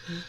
Okay,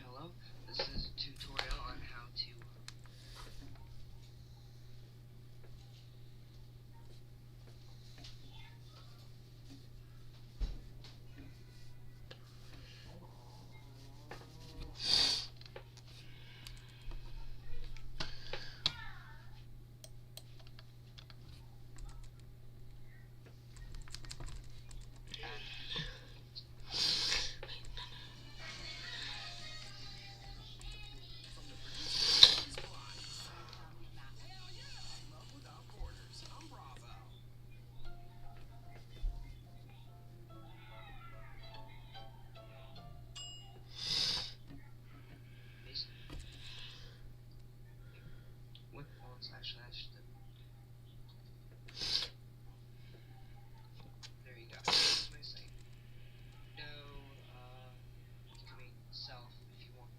hello. This is a tutorial on how to with // there you go. That's my site. No, becoming self if you want.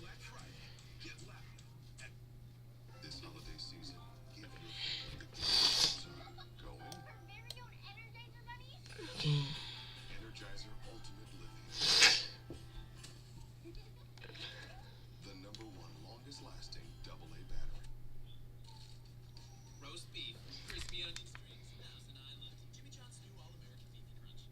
Library. Energizer Ultimate Lithium. The #1 longest lasting AA battery. Roast beef, crispy onion strings, Thousand Island, Jimmy John's new all-American beefy crunch.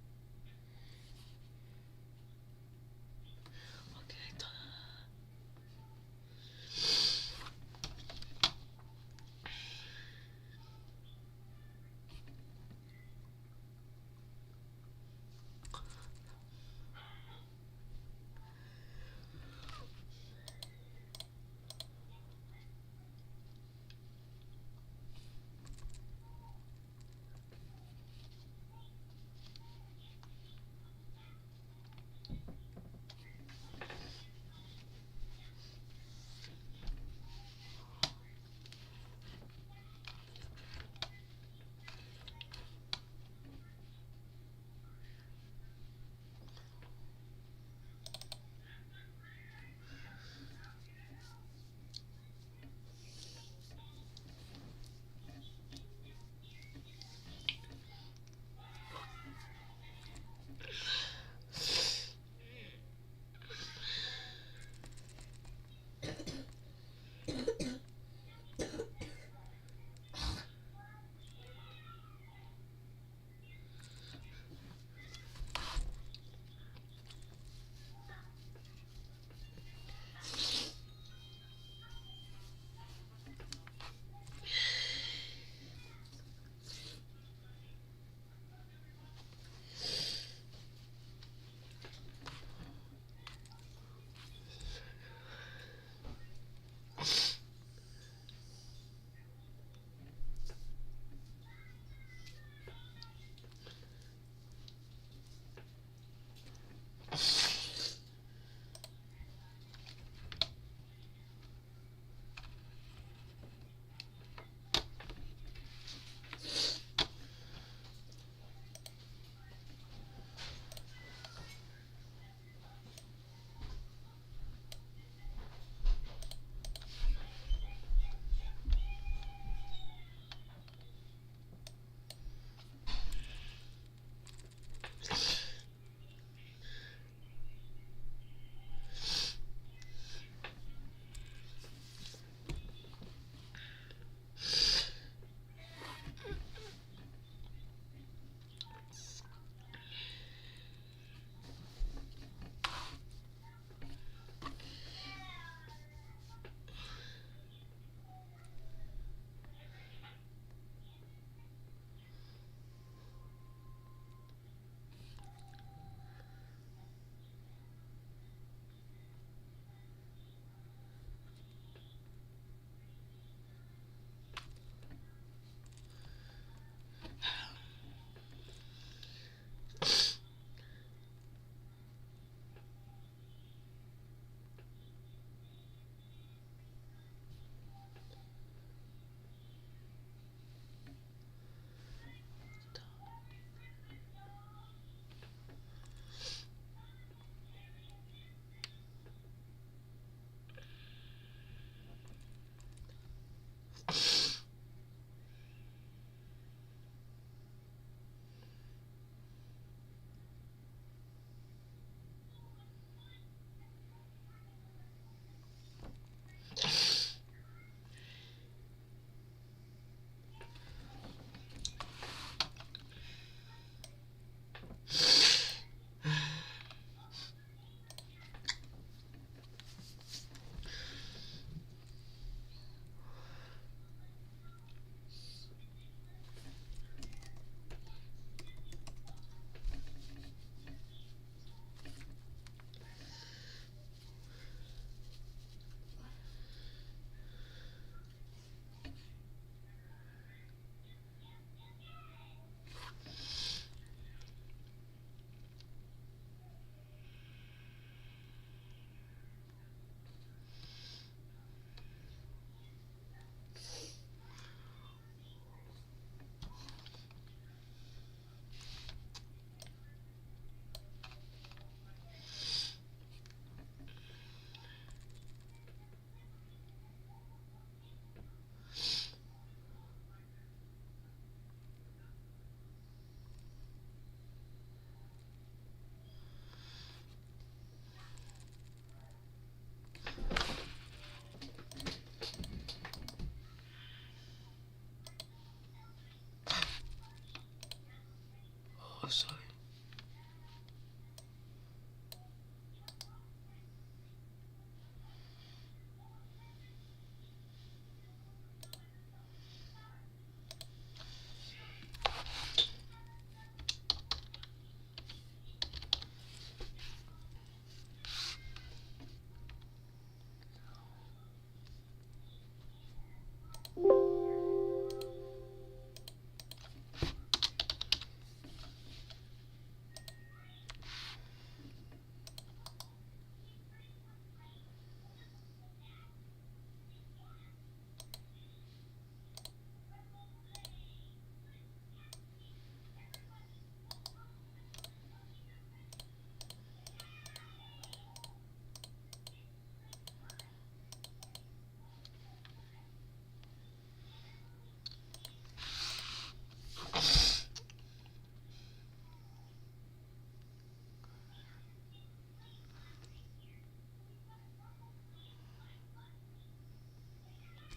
Oh, sorry.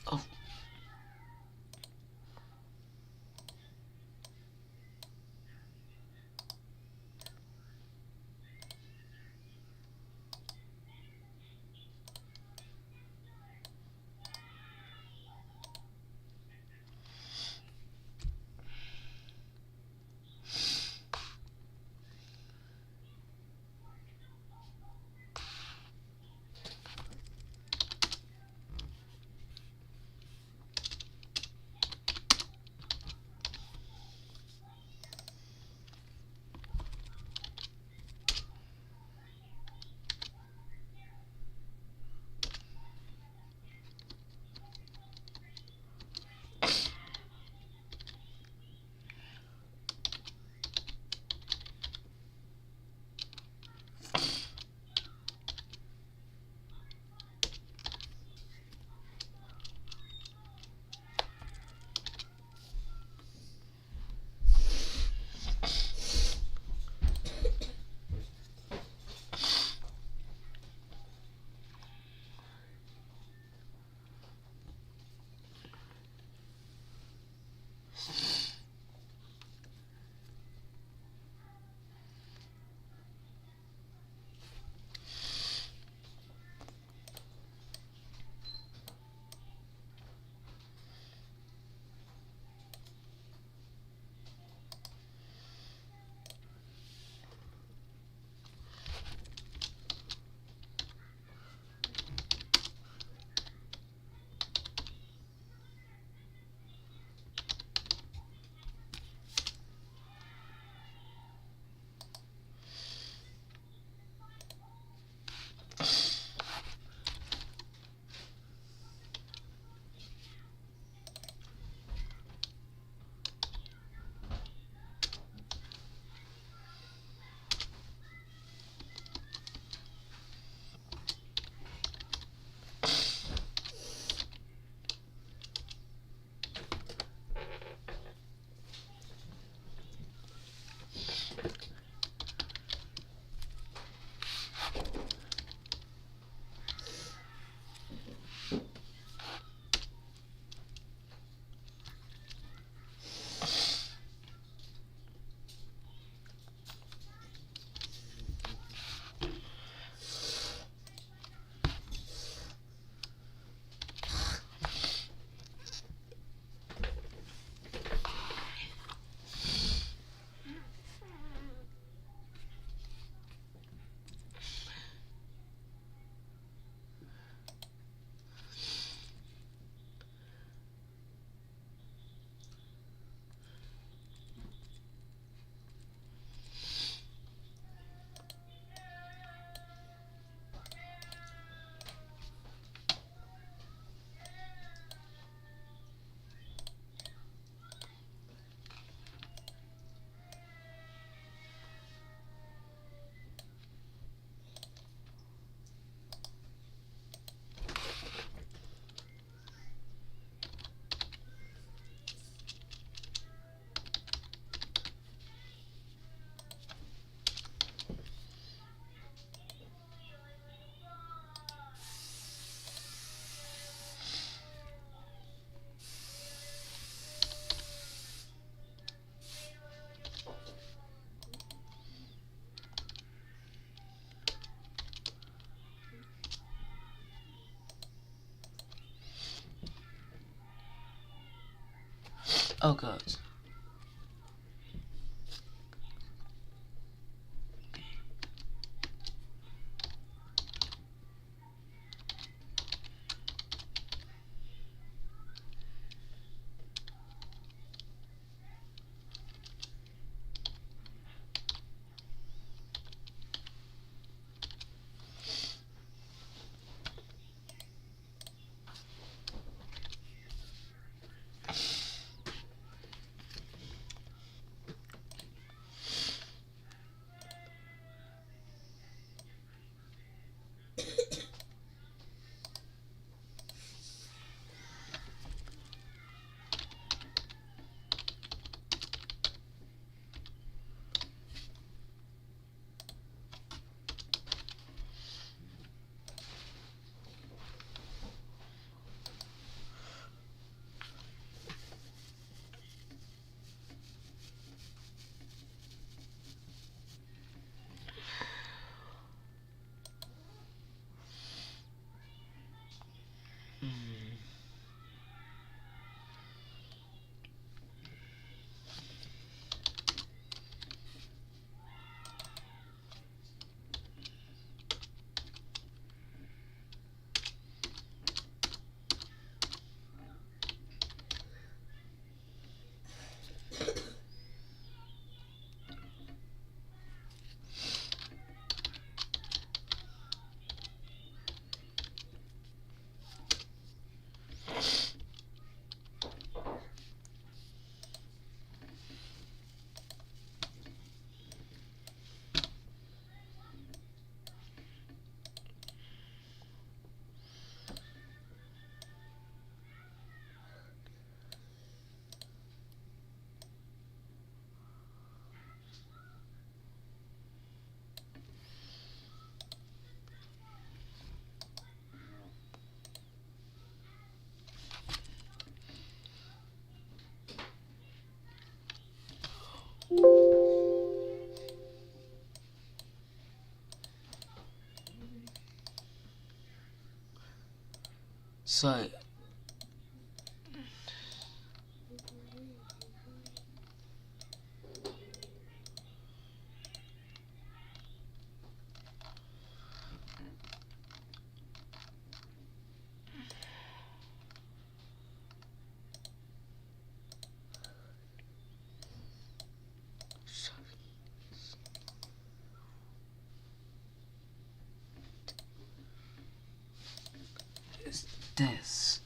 Oh. Oh god. So it's this.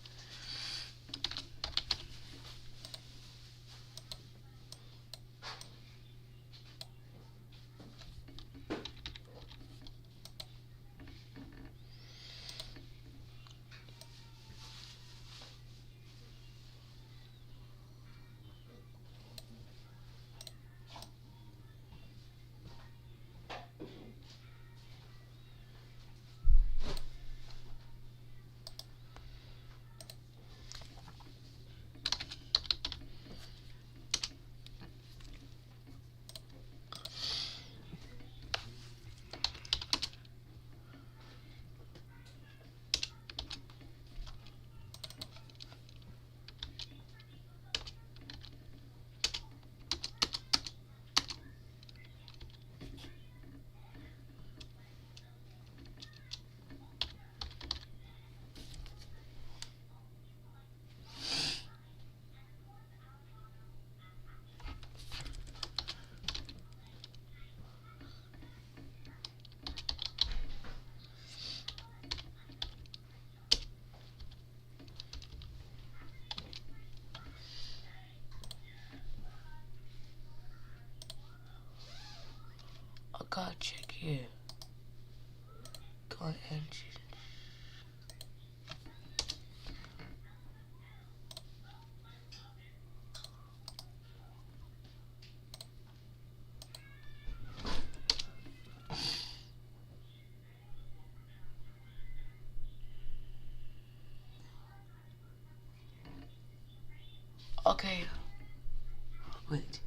I gotta check here. Got engine. Okay. Wait.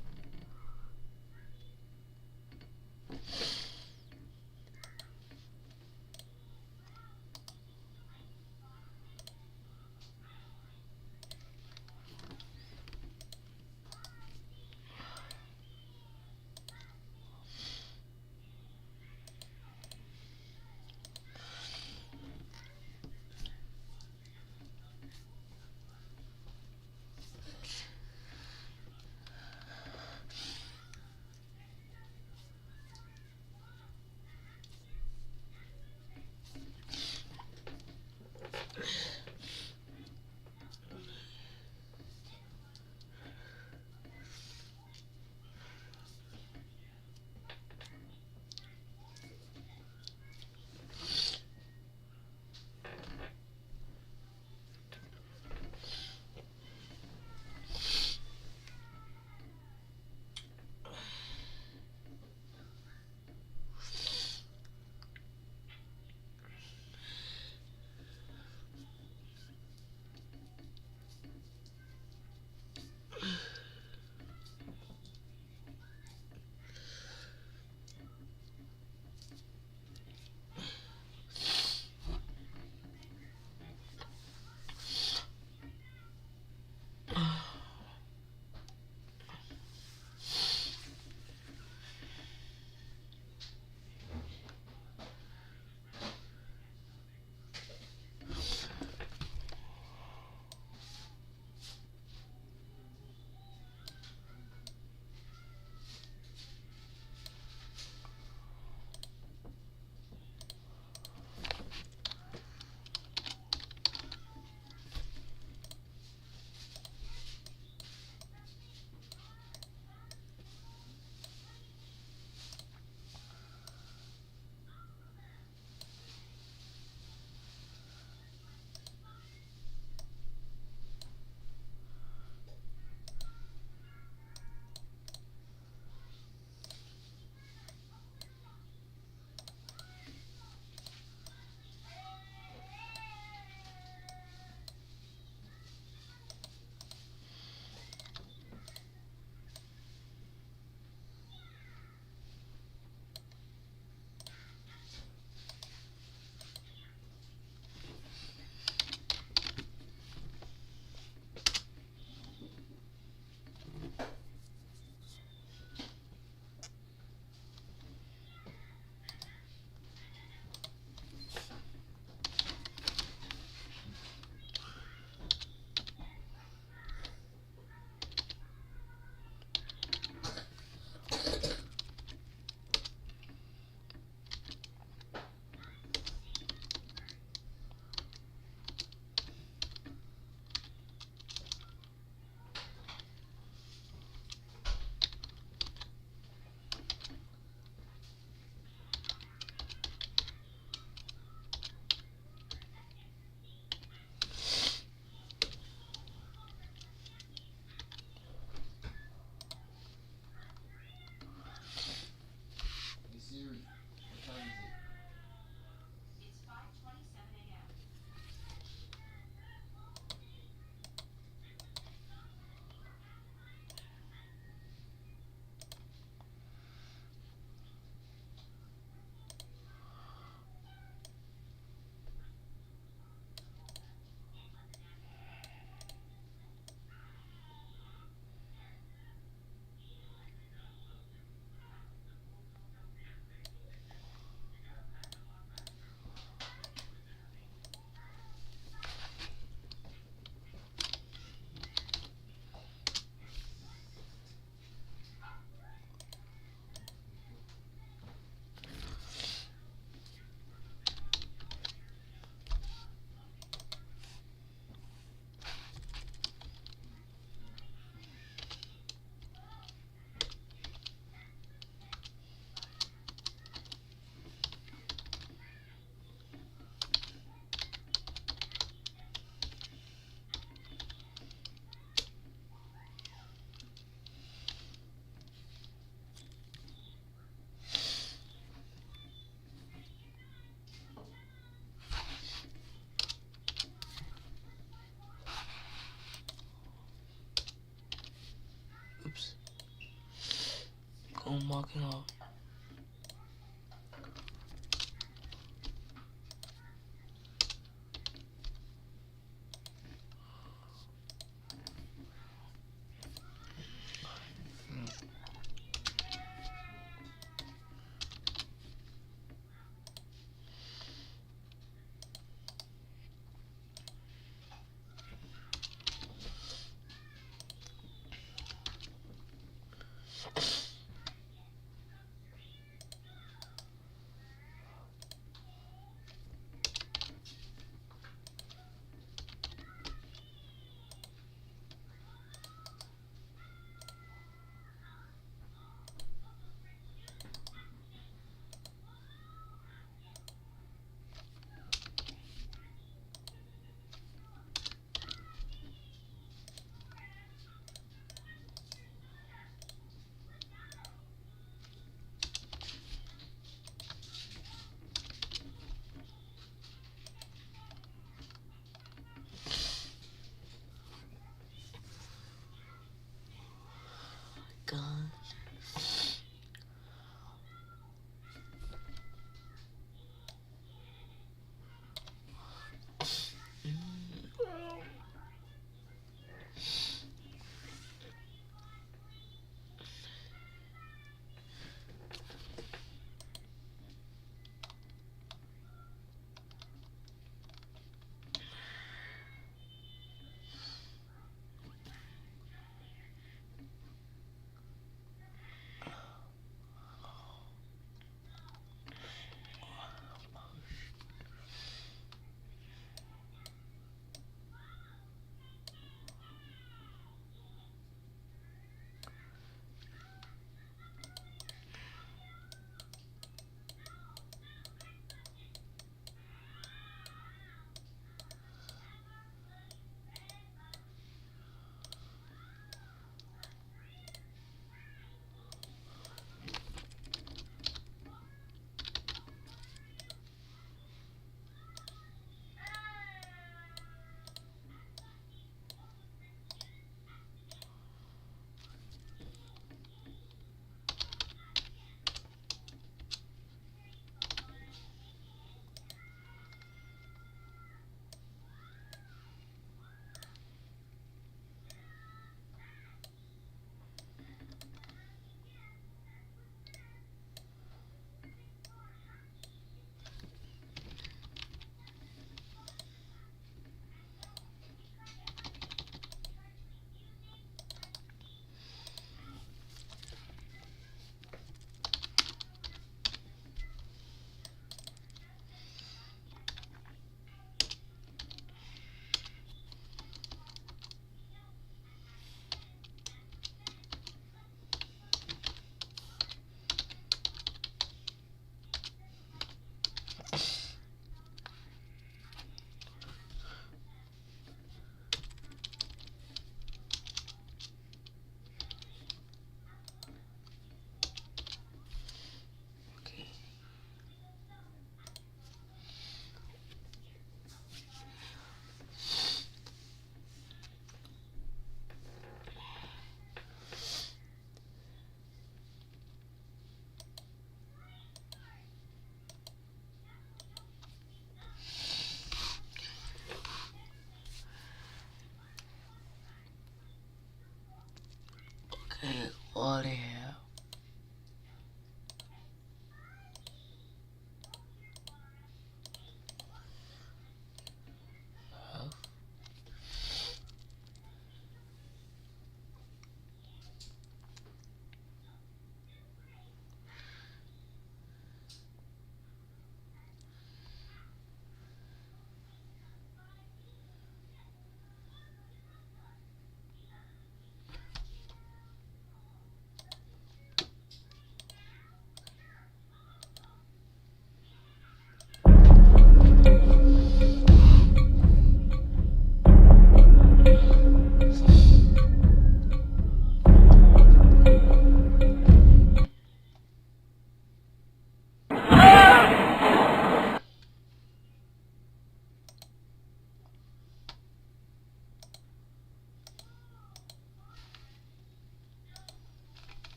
walking off.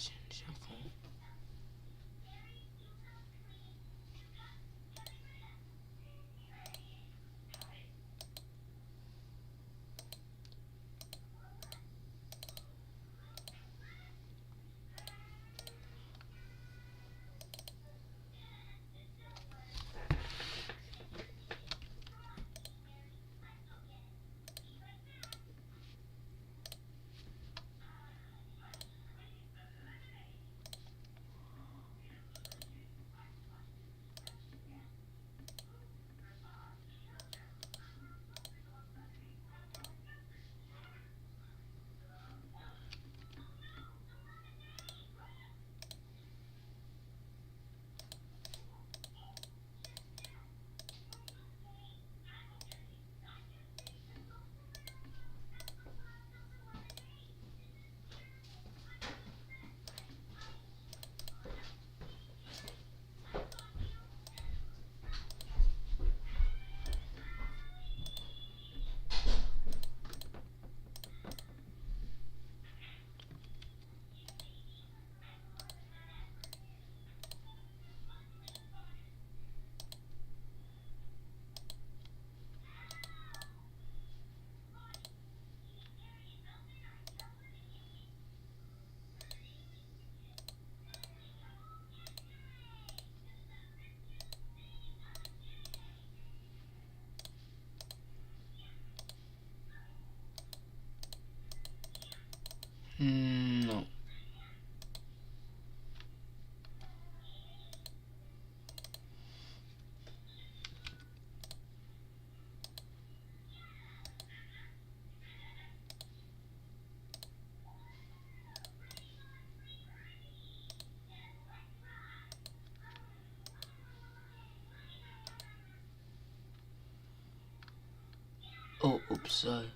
change your phone. No. Oh, oops, sorry.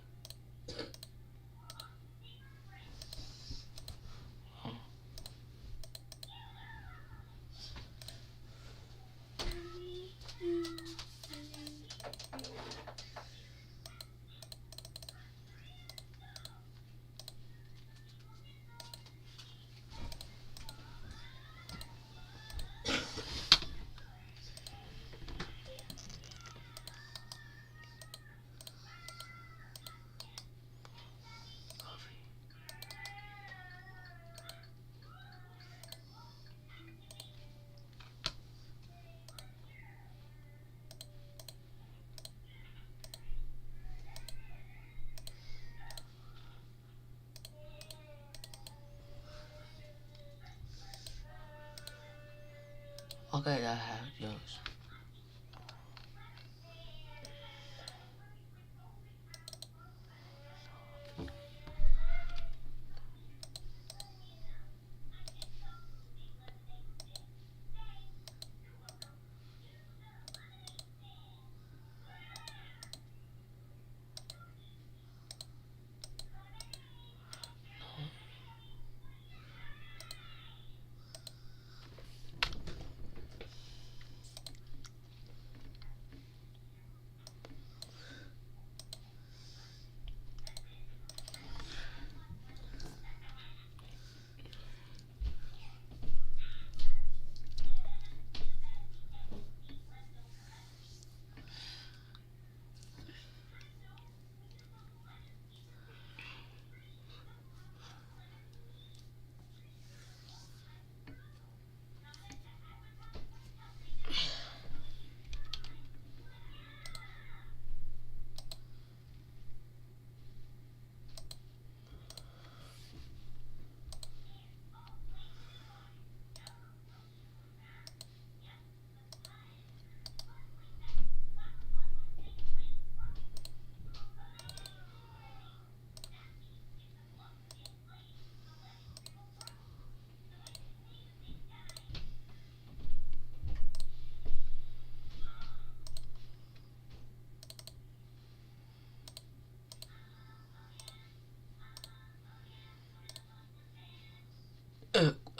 Okay, I have yours.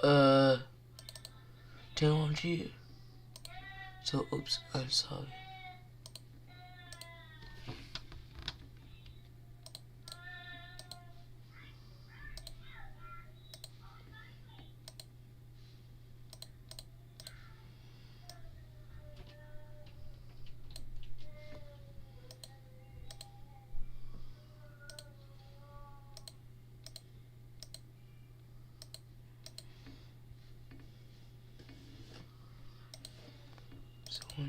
Uh, 10-1G. So, oops, I'm sorry. Oh no.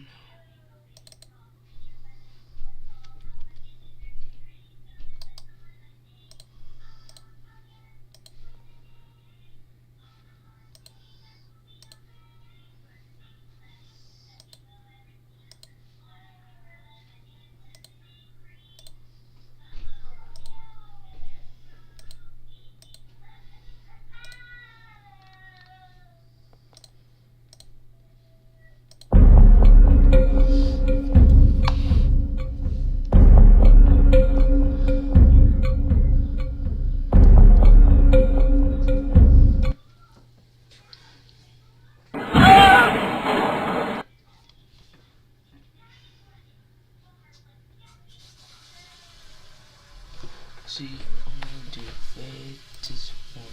See, I'm gonna do fade this one.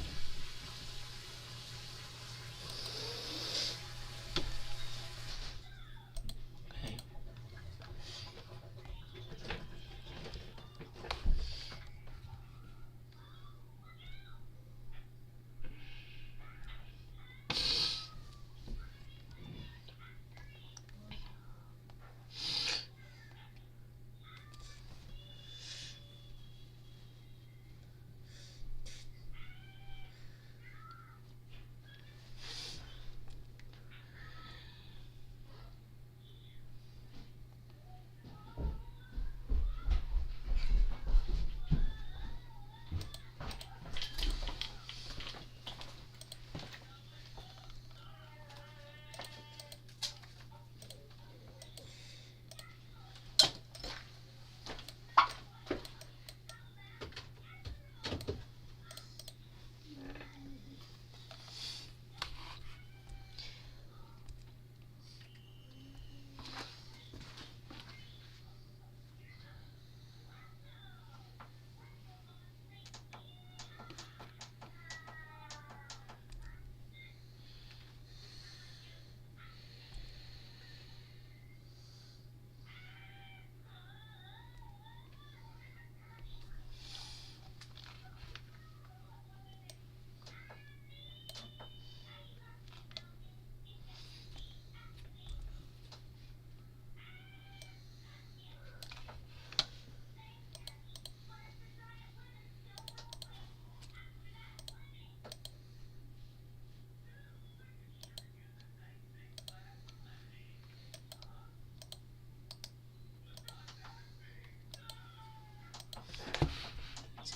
Okay.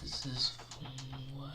This is from what?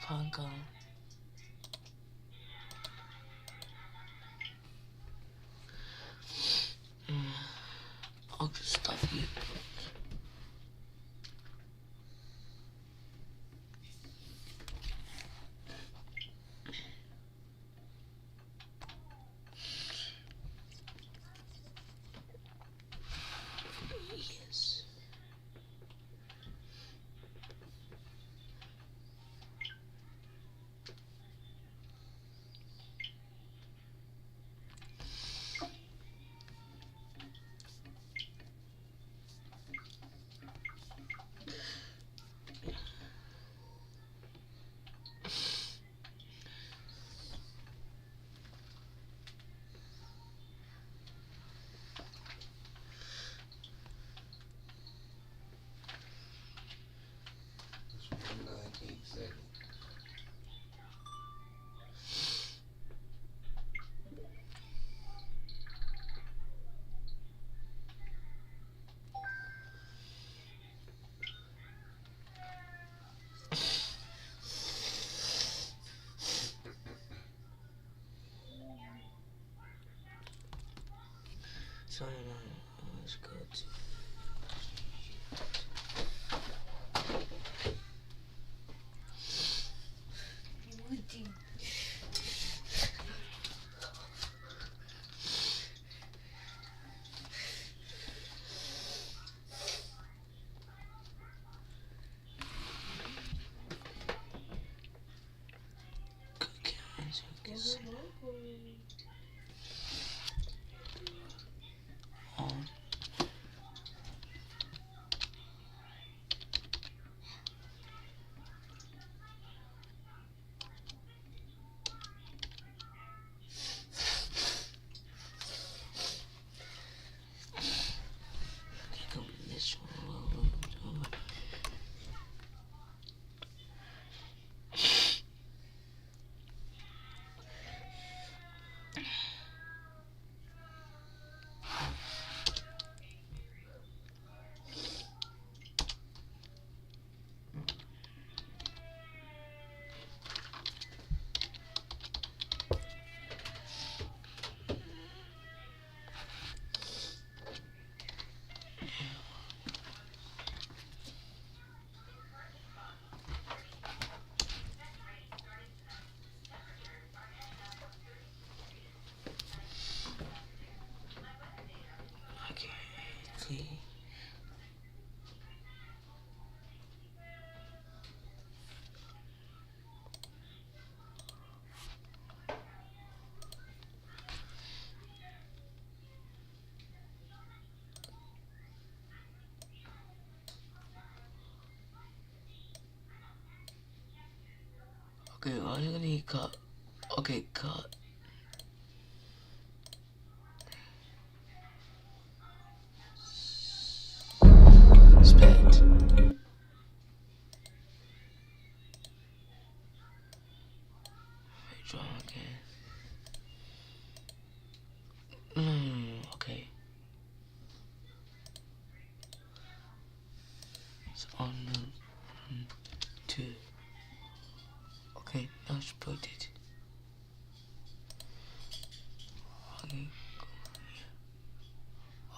Hong Kong. I'll just stop you. 29. Let's go to. Woody. On. Go with this one. Okay, see. Okay, I'm gonna need cut. Okay, cut. Spit. Draw again. Okay. It's on 2. Okay, now it's put it. Okay.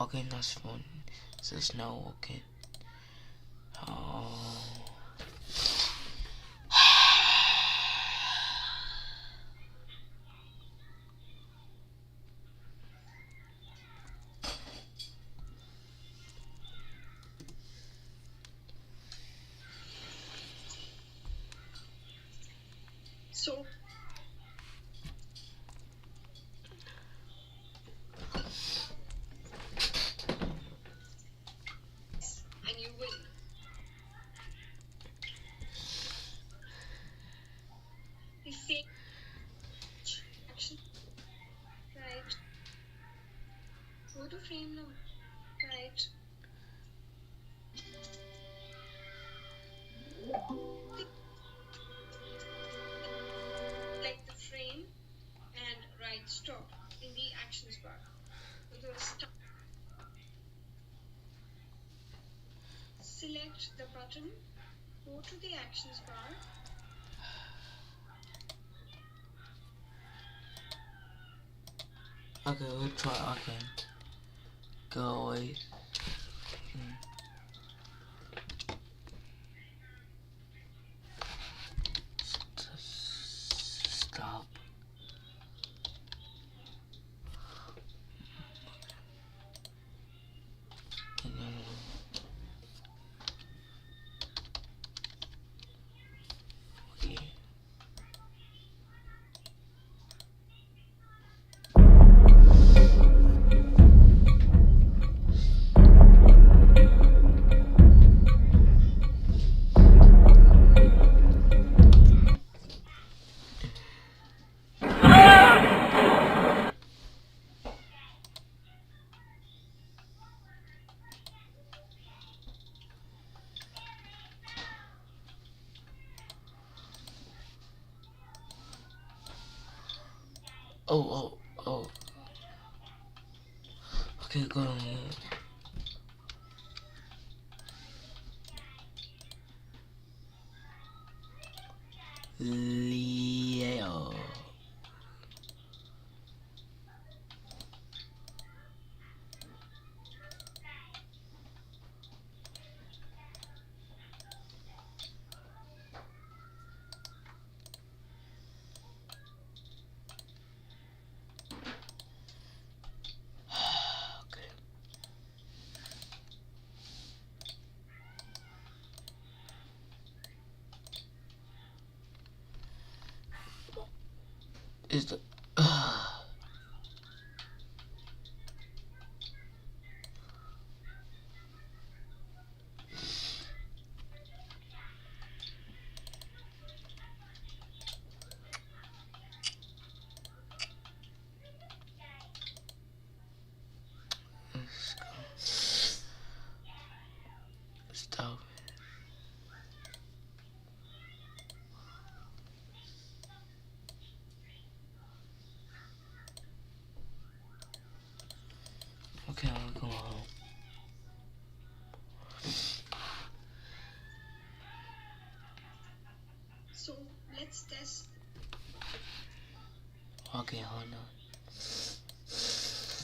Okay, that's fun. So it's now okay. Oh. So, and you win. The same action. Right. Go to frame now. Right. Select the frame and write stop in the actions bar. So the stop. Select the button. Go to the actions bar. Okay, we'll try again. Go away. Stop. Okay. Oh. Okay, go on. Leo. is the stop. Okay, I'll go home. So let's test. Okay, hold on.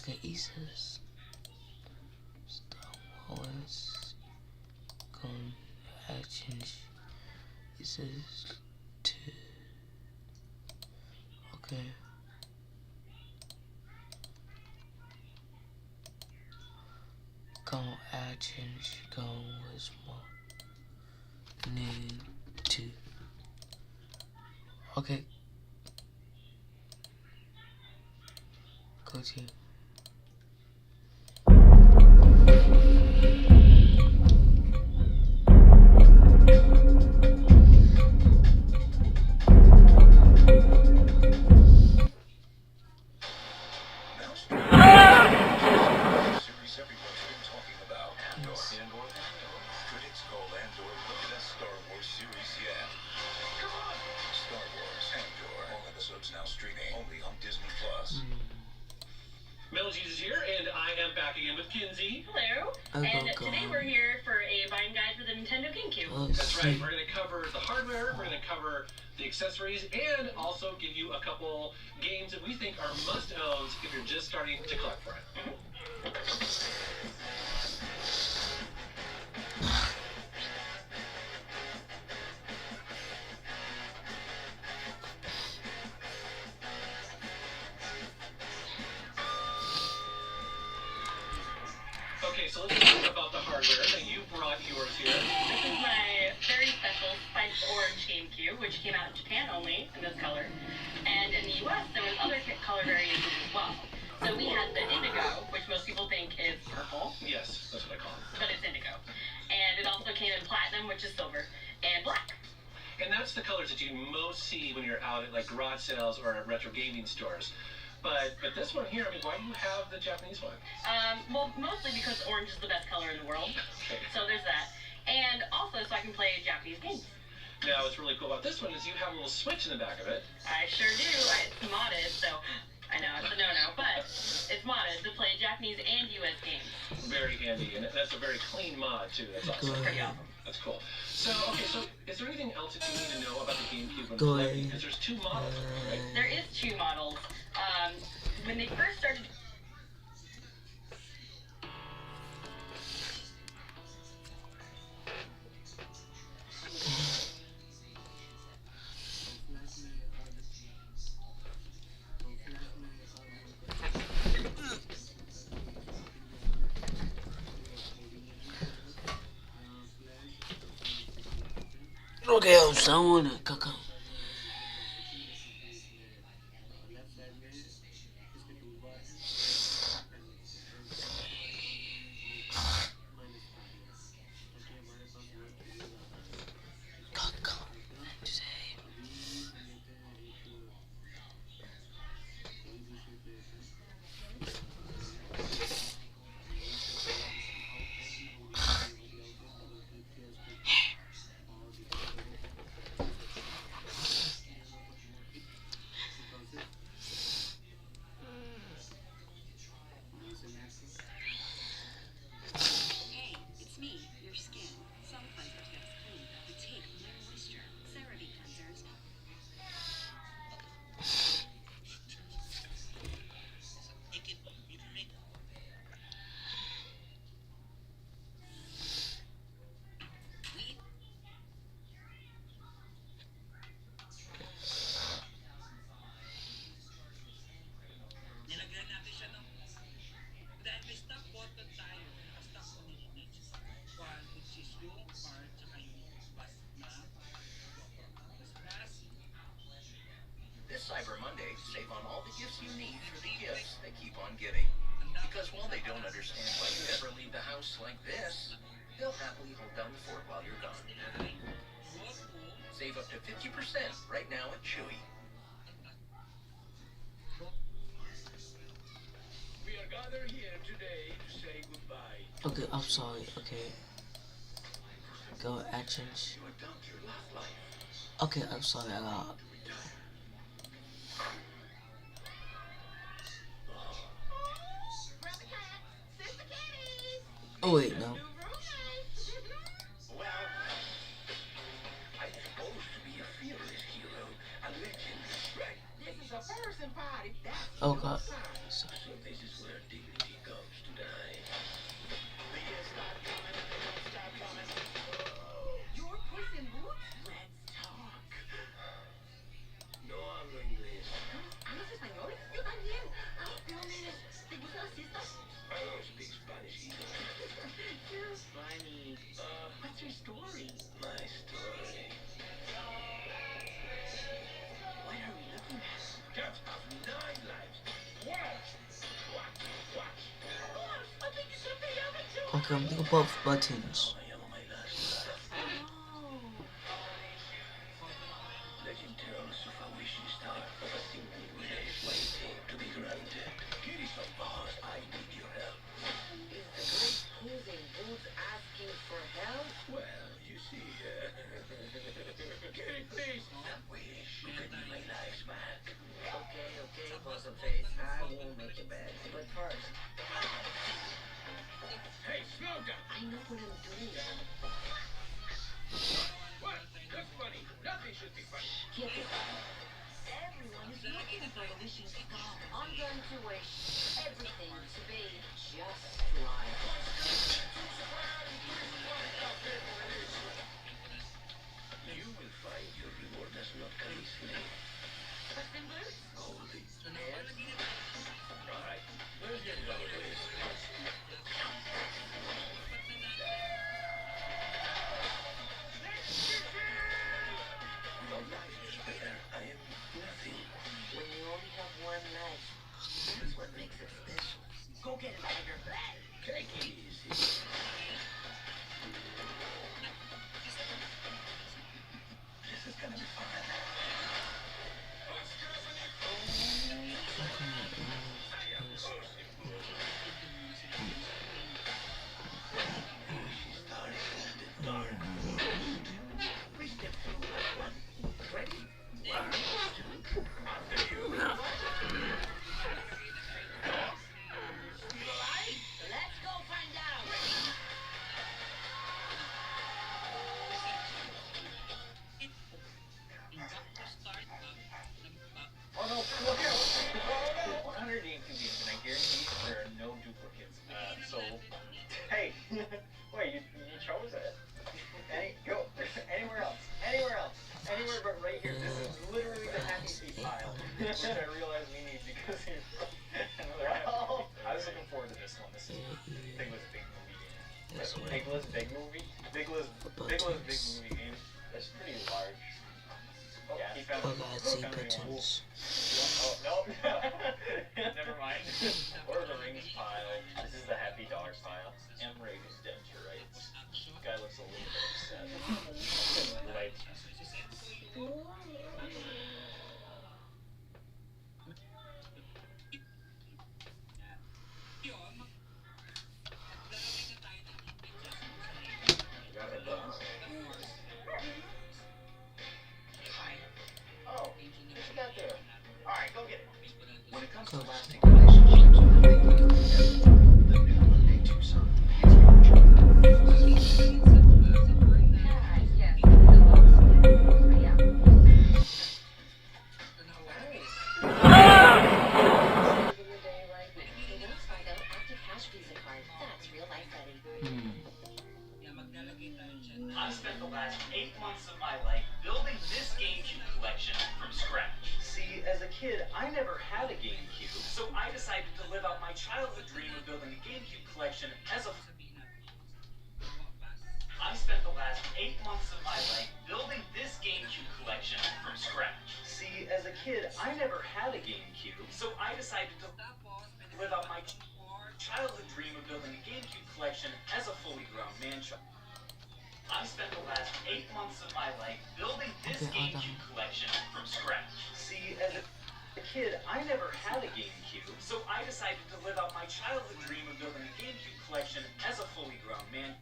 Okay, Isis. Star Wars. Gun actions. Isis 2. Okay. Gun actions. Gun was more. Need to. Okay. Go to. Series everyone's been talking about. Andor. Critics call Andor the best Star Wars series yet. Come on! Star Wars Andor. All episodes now streaming only on Disney Plus. Metal Jesus here, and I am back again with Kinsey. Hello. And today we're here for a buying guide for the Nintendo GameCube. Oh, That's right. shit. We're going to cover the hardware, we're going to cover the accessories, and also give you a couple games that we think are must-owns if you're just starting to collect for it. Okay, so let's talk about the hardware. Now, you brought yours here. This is my very special Spice Orange GameCube, which came out in Japan only in this color. And in the US, there was other color variations as well. So we had the indigo, which most people think is purple, Yes, that's what I call it. but it's indigo. And it also came in platinum, which is silver, and black. And that's the colors that you most see when you're out at like garage sales or at retro gaming stores. But this one here, I mean, why do you have the Japanese one? Well, mostly because orange is the best color in the world. Okay. So there's that. And also so I can play Japanese games. Now, what's really cool about this one is you have a little switch in the back of it. I sure do. It's modded, so I know it's a no-no, but it's modded to play Japanese and US games. Very handy, and that's a very clean mod, too. That's awesome. Go Pretty ahead. awesome. That's cool. So, okay, so is there anything else that you need to know about the GameCube when Go collecting? ahead. Because there's two models, right? There is two models. When they first started. Okay, I'm someone to cook up. gifts you need for the gifts they keep on giving. Because while they don't understand why you ever leave the house like this, they'll happily hold down the fort while you're gone. Save up to 50% right now at Chewy. We are gathered here today to say goodbye. Okay, I'm sorry. Okay. Go actions. You adopt your last life. Okay, I'm sorry. I got. Oh wait, no. Well, I'm supposed to be a fearless hero, a legend, right? This is a person party. That's Oh god. so this is where dignity goes to die. The years start coming, they don't stop coming. Your Puss in Boots? Let's talk. No hablo inglés. ¿Hablas español? Yo también. Pero mire, ¿te gusta la siesta? I don't speak Spanish either. You're funny. What's your story? My story. What are we looking at? Cat of 9 lives. Watch! Watch! I think you should be able to. Okay, I'm thinking both buttons. I am on my last life. Legend tells of a wishing star of a single wish waiting to be granted. Kitty so boss, I need your help. Is the great Puss in Boots asking for help? Well, you see, Kitty, please. That wish could be my life's back. Okay, Possum Face. I won't make it bad. But first. Hey, slow down. I know what I'm doing. What? That's funny. Nothing should be funny. Get it. Everyone is looking for a wishing star. I'm going to wish everything to be just right. You will find your reward does not come easily. Puss in Boots? Goldie. Yes? Alright. Let's get it over with. Your life is better. I am nothing. When you only have one life, that's what makes it special. Go get it, Tiger. Take it easy. This is gonna be fun. She's starting in the dark. We step through that one. Ready? 1, 2, after you. You alive? Let's go find out. Oh no, look out! Oh no! 182 games, and I guarantee there are no duplicates. So, hey, wait, you chose it. Go anywhere else, anywhere but right here. This is literally the happy feet pile, which I realize we need because here's another happy feet. I was looking forward to this one. This is Bigla's big movie game. Bigla's big movie? Bigla's big movie game. It's pretty large. Oh, yeah. He found Oh god, see found me one. buttons. Oh, no. Never mind. Or the rings pile. This is the happy dog pile. M-Ray is dead to rights. This guy looks a little bit upset. Like, got it done. Oh, what you got there? Alright, go get it. When it comes to lasting relationships with big the new Monday Tucson. I've spent the last 8 months of my life building this GameCube collection from scratch. See, as a kid, I never had a GameCube, so I decided to live out my childhood dream of building a GameCube collection as a... I spent the last 8 months of my life building this GameCube collection from scratch. See, as a kid, I never had a GameCube, so I decided to live out my childhood dream of building a GameCube collection as a fully grown man-child. I spent the last 8 months of my life building this GameCube collection from scratch. See, as a kid, I never had a GameCube, so I decided to live out my childhood dream of building a GameCube collection as a fully grown man.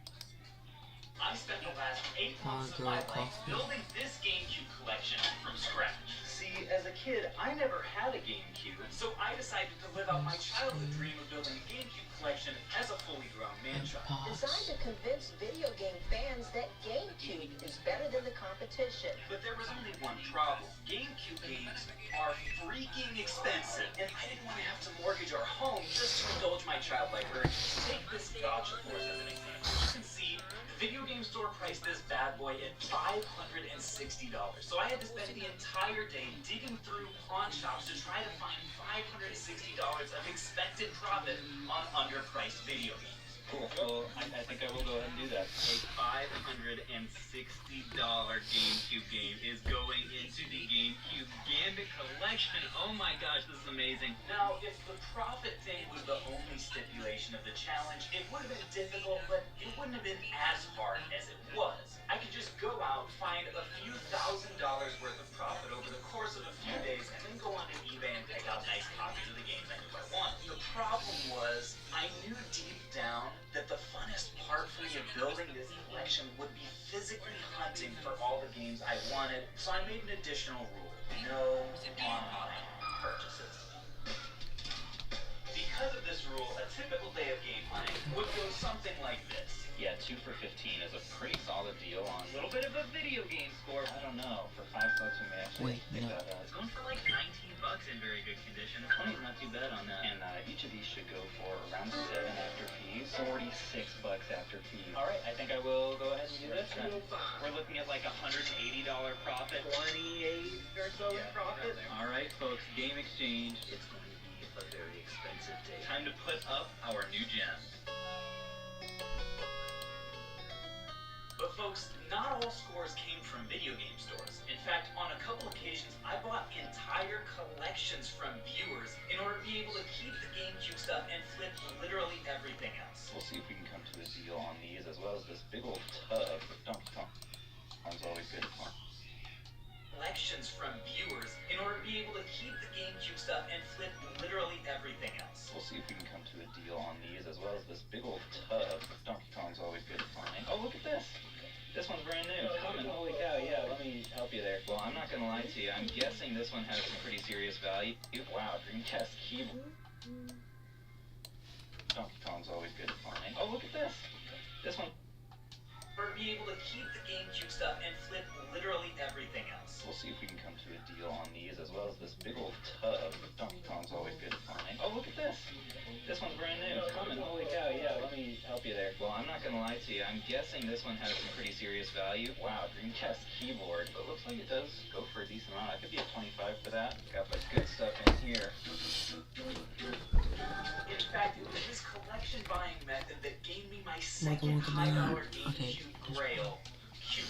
I spent the last 8 months of my life building this GameCube collection from scratch. See, as a kid, I never had a GameCube, so I decided to live out my childhood dream of building a GameCube collection as a fully grown man-child. Designed to convince video game fans that GameCube is better than the competition. But there was only one problem. GameCube games are freaking expensive, and I didn't want to have to mortgage our home just to indulge my childlike urge. Take this Gotcha Force as an example. You can see the video game store priced this bad boy at $560. So I had to spend the entire day digging through pawn shops to try to find $560 of expected profit on underpriced video games. Cool. Well, I think I will go ahead and do that. A $560 GameCube game is going into the GameCube Gambit collection. Oh my gosh, this is amazing. Now, if the profit thing was the only stipulation of the challenge, it would have been difficult, but it wouldn't have been as hard as it was. I could just go out, find a few $1,000s worth of profit over the course of a few days, and then go onto eBay and pick out nice copies of the games I knew I wanted. The problem was, I knew deep down that the funnest part for me of building this collection would be physically hunting for all the games I wanted, so I made an additional rule: no online purchases. Because of this rule, a typical day of game hunting would go something like this. Yeah, 2 for 15 is a pretty solid deal on A little bit of a video game score. I don't know. For $5 we may actually pick that up. It's going for like $19 in very good condition. 20's not too bad on that. And each of these should go for around 7 after fees, $46 after fees. All right, I think I will go ahead and do this. Then. We're looking at like $180 profit, 28 or so in profit. All right, folks, game exchange. It's going to be a very expensive day. Time to put up our new gems. But folks, not all scores came from video game stores. In fact, on a couple occasions, I bought entire collections from viewers in order to be able to keep the GameCube stuff and flip literally everything else. We'll see if we can come to a deal on these, as well as this big old tub of Donkey Kong. That's always good fun. Collections from viewers in order to be able to keep the GameCube stuff and flip literally everything else. We'll see if we can come to a deal on these, as well as this big old tub of Donkey Kong's always good fun. Oh, look at this! This one's brand new. Coming, holy cow, yeah, let me help you there. Well, I'm not gonna lie to you, I'm guessing this one has some pretty serious value. Wow, Dreamcast keyboard. Donkey Kong's always good fun. Oh, look at this! This one. Or to be able to keep the GameCube stuff and flip literally everything else. We'll see if we can come to a deal on these, as well as this big old tub of Donkey Kong's always good fun. Oh, look at this! This one's brand new. Coming, holy cow, yeah, let me help you there. Well, I'm not gonna lie to you, I'm guessing this one has some pretty serious value. Wow, Dreamcast keyboard. But it looks like it does go for a decent amount. I could be at 25 for that. Got the good stuff in here. In fact, it was this collection buying method that gained me my second high-dollar GameCube Grail, Cube.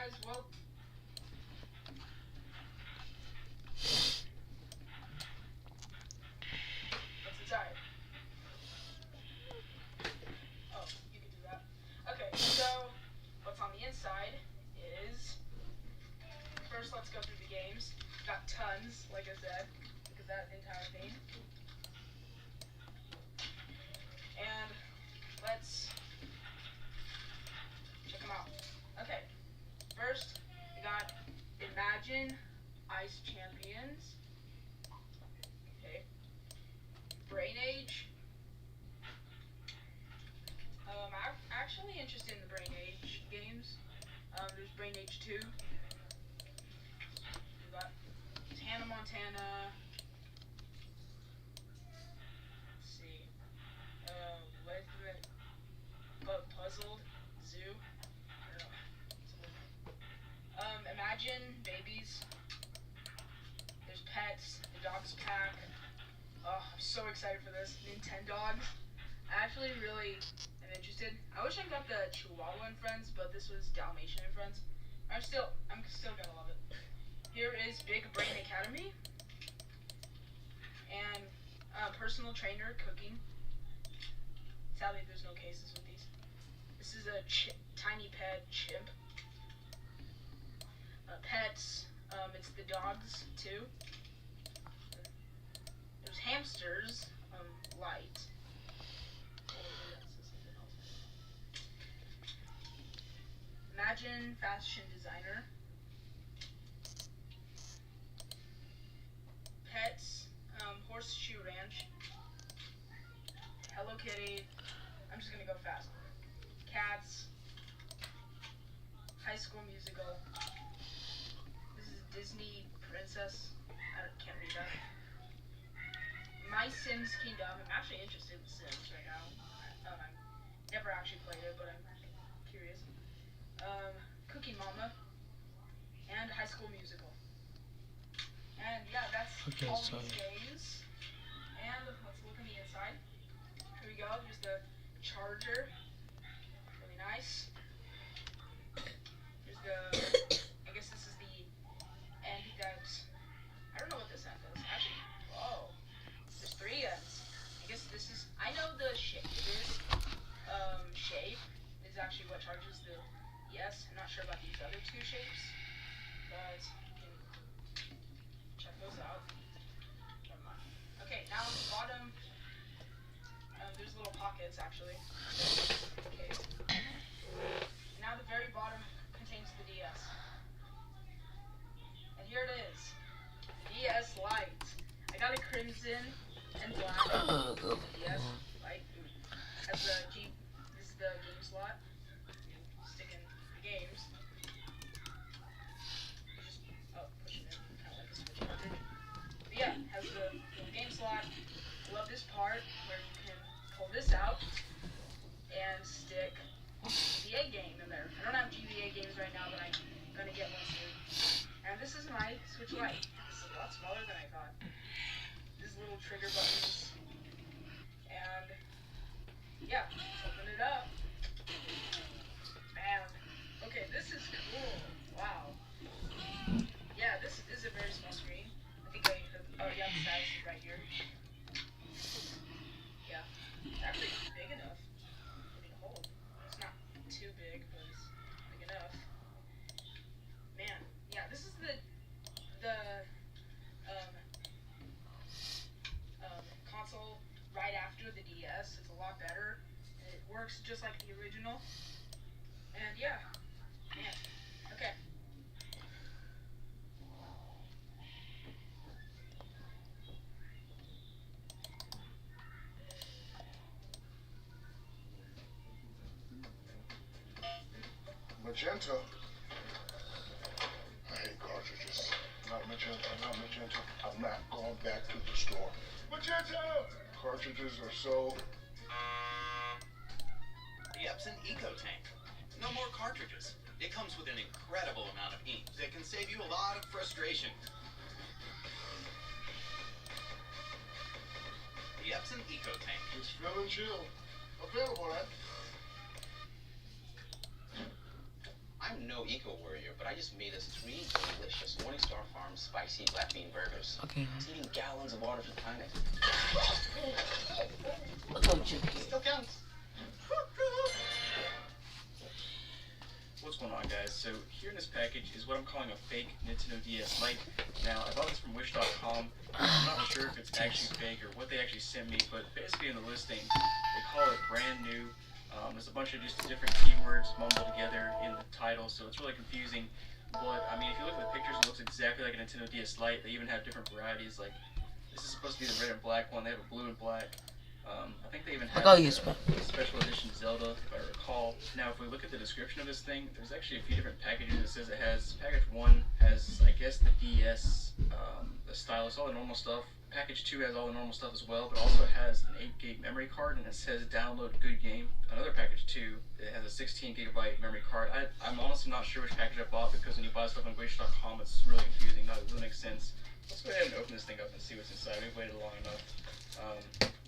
guys, well. What's inside? Oh, you can do that. Okay, so what's on the inside is. First, let's go through the games. Got tons, like I said. Look at that entire thing. And let's check them out. Okay, first we got Imagine Ice Champions. Okay, Brain Age. I'm actually interested in the Brain Age games. There's Brain Age 2. We got Hannah Montana. Let's see. But Puzzled Zoo. I don't know. Imagine Babies. There's Pets. The Dogs Pack. Oh, I'm so excited for this. Nintendogs. I actually really am interested. I wish I got the Chihuahua and Friends, but this was Dalmatian and Friends. I'm still gonna love it. Here is Big Brain Academy. And Personal Trainer Cooking. Sadly, there's no cases with these. This is a tiny pet chimp. Pets. It's the dogs too. There's hamsters. Light. Imagine Fashion Designer. Pets. Horseshoe Ranch. Hello Kitty. I'm just gonna go fast. Cats. High School Musical. This is Disney Princess. I can't read that. My Sims Kingdom. I'm actually interested in Sims right now. I've never actually played it, but I'm curious. Cooking Mama. And High School Musical. And yeah, that's all these games. And let's look on the inside. Here we go. Here's the charger. Really nice. Here's the. I guess this is the end that. I don't know what this end is. Actually, whoa. There's 3 ends. I guess this is. I know the shape. This shape is actually what charges the. Yes, I'm not sure about these other 2 shapes, but you can check those out. Never mind. Okay, now on the bottom. There's little pockets actually. Okay. Now the very bottom contains the DS. And here it is. DS Lite. I got a crimson and black. DS Lite. Has the this is the game slot. Stick in the games. Just push it in, kind of like a switch cartridge. But yeah, has the little game slot. Love this part where you can pull this out and stick GBA game in there. I don't have GBA games right now, but I'm gonna get one soon. And this is my Switch Lite. This is a lot smaller than I thought. These little trigger buttons. And yeah, open it up. Bam. Okay, this is cool. Wow. Yeah, this is a very small screen. I think oh yeah, the status is right here. Yeah, it's actually big enough for me to hold. It's not too big, but it's big enough. Man, yeah, this is the console right after the DS. It's a lot better. It works just like the original. And yeah, man, okay. Magenta? I hate cartridges. Not magenta, not magenta. I'm not going back to the store. Magenta! Cartridges are so... The Epson Eco Tank. No more cartridges. It comes with an incredible amount of ink that can save you a lot of frustration. The Epson Eco Tank. Just feeling chill. Available at... I'm no eco warrior, but I just made us 3 delicious Morningstar Farm spicy black bean burgers. Okay. It's eating gallons of water for the planet. What's up, Jim? Still counts. What's going on, guys? So here in this package is what I'm calling a fake Nintendo DS Lite. Now, I bought this from Wish.com. I'm not sure if it's actually fake or what they actually sent me, but basically in the listing, they call it brand new. There's a bunch of just different keywords mumbled together in the title, so it's really confusing. But, I mean, if you look at the pictures, it looks exactly like a Nintendo DS Lite. They even have different varieties, like, this is supposed to be the red and black one. They have a blue and black. I think they even have a special edition Zelda, if I recall. Now, if we look at the description of this thing, there's actually a few different packages. It says it has, package 1 has, I guess, the DS, the stylus, all the normal stuff. Package 2 has all the normal stuff as well, but also it has an 8 gig memory card, and it says download good game. Another package 2, it has a 16 gigabyte memory card. I'm honestly not sure which package I bought, because when you buy stuff on Wish.com, it's really confusing. It doesn't make sense. Let's go ahead and open this thing up and see what's inside. We've waited long enough.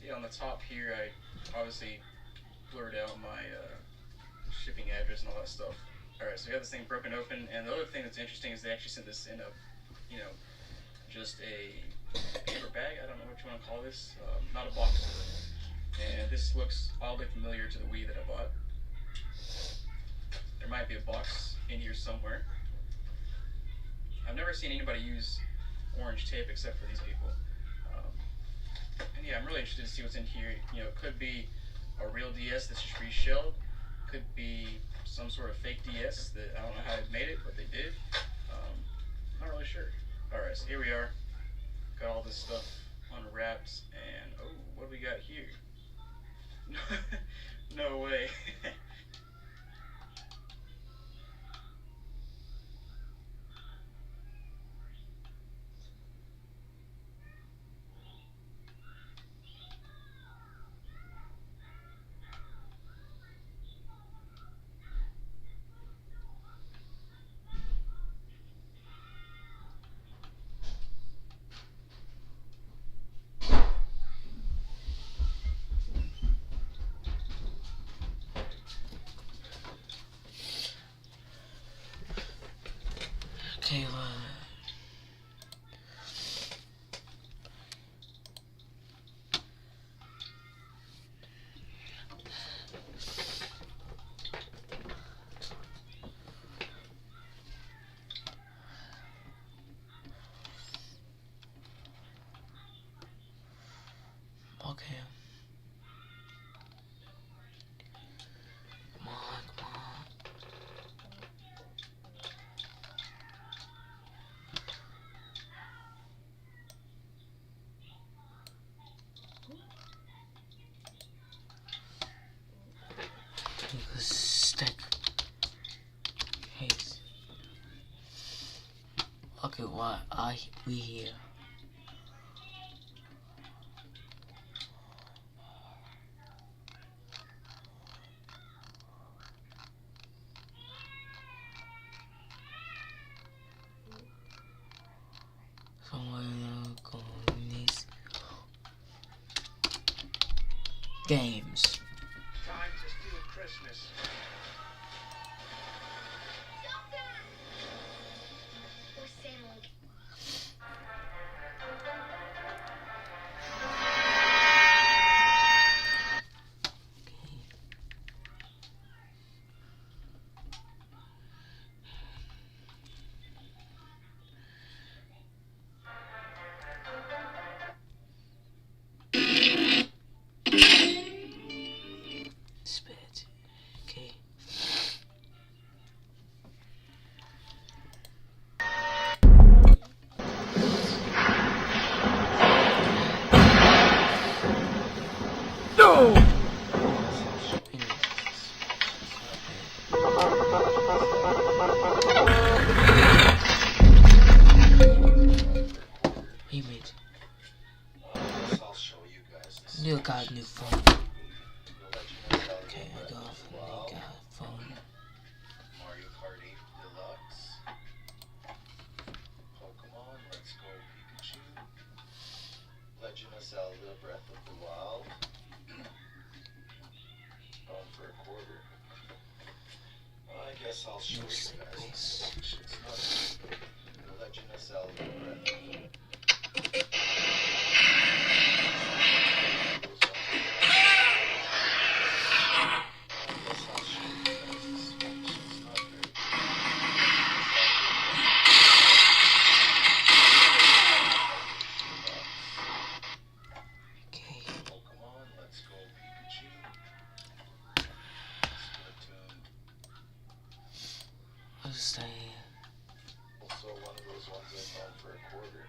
Yeah, on the top here, I obviously blurred out my shipping address and all that stuff. Alright, so we have this thing broken open, and the other thing that's interesting is they actually sent this in a, just a paper bag. I don't know what you want to call this. Not a box. And this looks oddly familiar to the Wii that I bought. There might be a box in here somewhere. I've never seen anybody use orange tape except for these people. And yeah, I'm really interested to see what's in here. It could be a real DS that's just reshelled. Could be some sort of fake DS that I don't know how they made it, but they did. Not really sure. Alright, so here we are. Got all this stuff unwrapped, and oh, what do we got here? No way. Okay, okay. Come on, come on. Stack case. Okay, why are we here? Somewhere in these games. Time to steal Christmas. Spit. Okay. No! Hey, mate. I'll show you guys. New got new phone. Okay, I got a phone. Mario Kart 8 Deluxe. Pokemon, Let's Go Pikachu. Legend of Zelda Breath of the Wild. For a quarter. Well, I guess guess I'll show you music, guys. please. It's not The Legend of Zelda Breath of the Okay. Pokemon, Let's Go Pikachu. Splatoon. What is that? Also one of those ones I found for a quarter.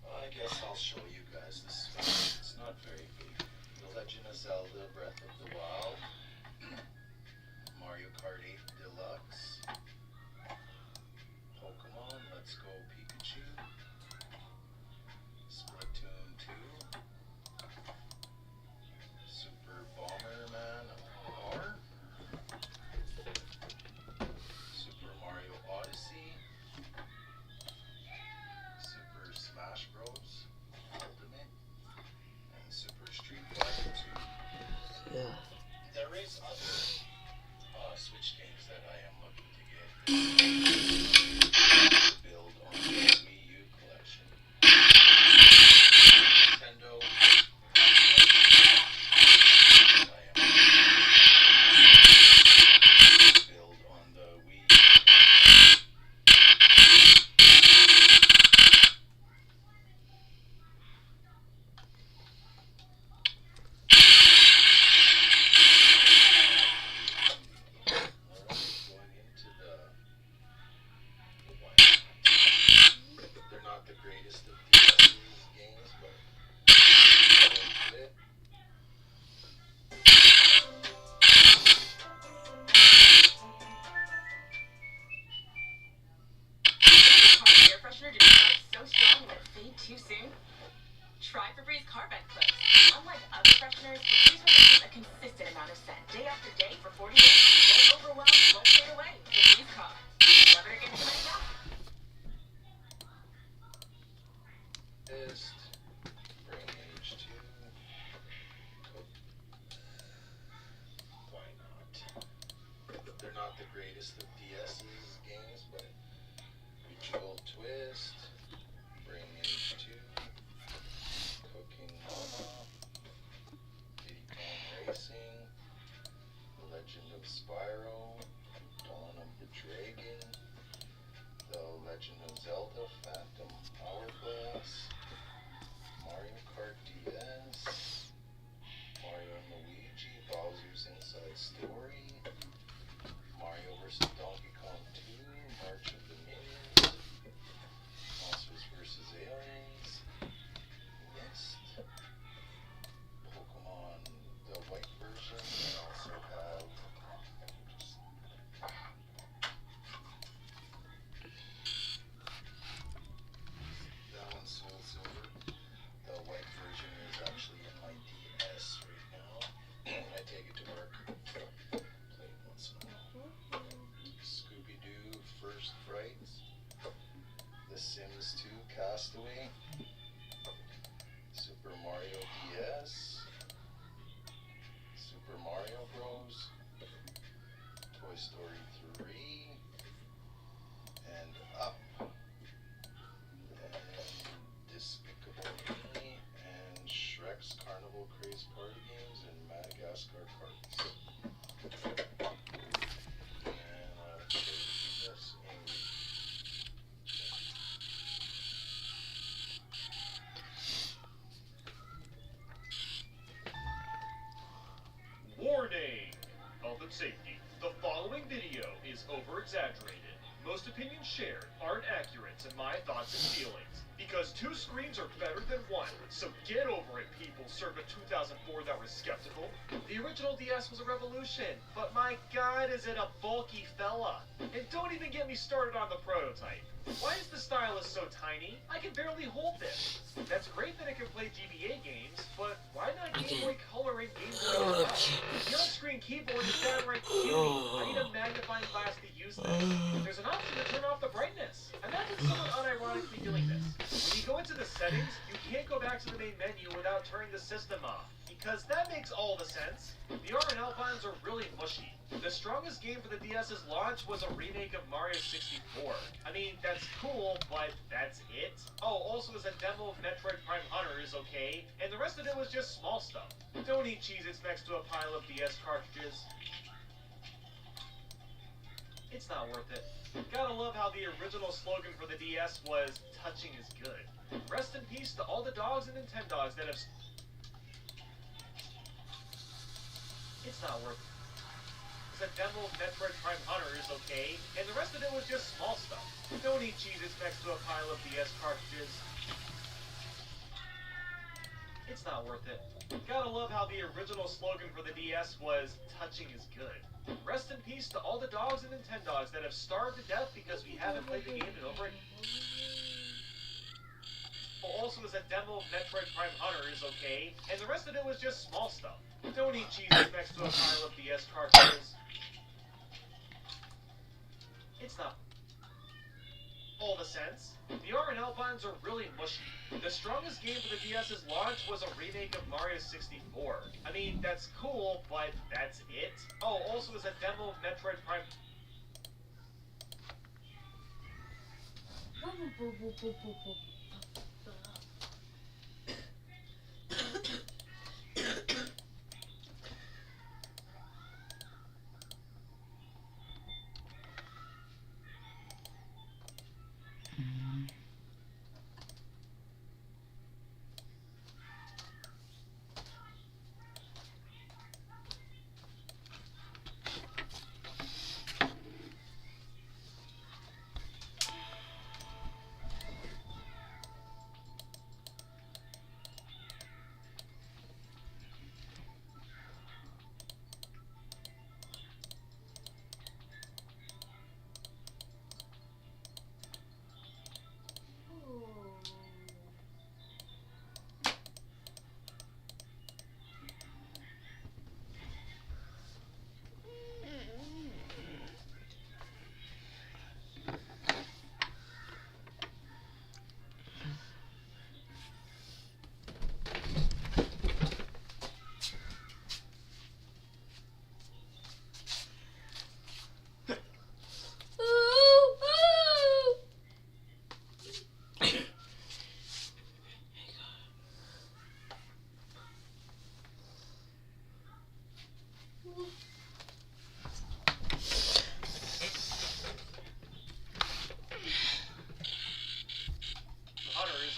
I guess I'll show you guys this one. It's not very big. The Legend of Zelda Breath of the Wild. Mario Kart 8 Deluxe. Pokemon, Let's Go Pikachu. Splatoon 2. Super Bomberman R. Super Mario Odyssey. Super Smash Bros. Ultimate. And Super Street Fighter 2. Yeah. There is other Switch games that I am looking to get. Build on the Wii U collection. Nintendo. I am build on the Wii U. Going into the why not? They're not the greatest of DS's games, but I'll admit it. Car air freshener didn't start so strong and it fade too soon? Try Febreze car vent clips. Unlike other fresheners, Febreze releases a consistent amount of scent day after day for 40 days. Won't overwhelm, won't fade away. Febreze car. Love it or get it right now. Bring Age 2. Why not? They're not the greatest of DS's games, but Ritual Twist. Bring Age 2. Cooking Mama. Diddy Kong Racing. The Legend of Spyro. Dawn of the Dragon. The Legend of Zelda Phantom Hourglass. Mario Kart DS. Mario and Luigi Bowser's Inside Story. Mario vs. Donkey Kong 2. March of the Minions. Monsters vs. Aliens. Myst. Pokemon, the white version. I also have that one's Soul Silver. The white version is actually in my DS right now. I take it to work. Play it once in a while. Scooby-Doo First Fright. The Sims 2 Castaway. Super Mario DS. Super Mario Bros. Toy Story 3. And Up. And Despicable Me. And Shrek's Carnival Craze Party Games. And Madagascar Cards. And I'll show you this in Warning! Health and safety. The following video is over-exaggerated. Most opinions shared aren't accurate to my thoughts and feelings. Because two screens are better than one. So get over it, people circa 2004 that were skeptical. The original DS was a revolution. But my god, is it a bulky fella. And don't even get me started on the prototype. Why is the stylus so tiny? I can barely hold this. That's great that it can play GBA games, but why not Game Boy Color and Game Boy as well? The on-screen keyboard is downright cutie. I need a magnifying glass to use this. There's an option to turn off the brightness. Imagine someone unironically doing this. When you go into the settings, you can't go back to the main menu without turning the system off. Because that makes all the sense. The R and L buttons are really mushy. The strongest game for the DS's launch was a remake of Mario 64. I mean, that's cool, but that's it. Oh, also there's a demo of Metroid Prime Hunters, okay? And the rest of it was just small stuff. Don't eat Cheez-Its next to a pile of DS cartridges. It's not worth it. Gotta love how the original slogan for the DS was, touching is good. Rest in peace to all the dogs and Nintendogs that have... It's not worth it. It's a demo of Metroid Prime Hunters, okay? And the rest of it was just small stuff. Don't eat Cheez-Its next to a pile of DS cartridges. It's not worth it. Gotta love how the original slogan for the DS was, touching is good. Rest in peace to all the dogs and Nintendogs that have starved to death because we haven't played the game in over a... Also, there's a demo of Metroid Prime Hunters, okay? And the rest of it was just small stuff. Don't eat Cheez-Its next to a pile of DS cartridges. It's not... all the sense. The R and L buttons are really mushy. The strongest game for the DS's launch was a remake of Mario 64. I mean, that's cool, but that's it. Oh, also there's a demo of Metroid Prime...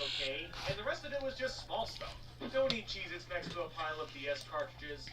okay? And the rest of it was just small stuff. Don't eat Cheez-Its next to a pile of DS cartridges.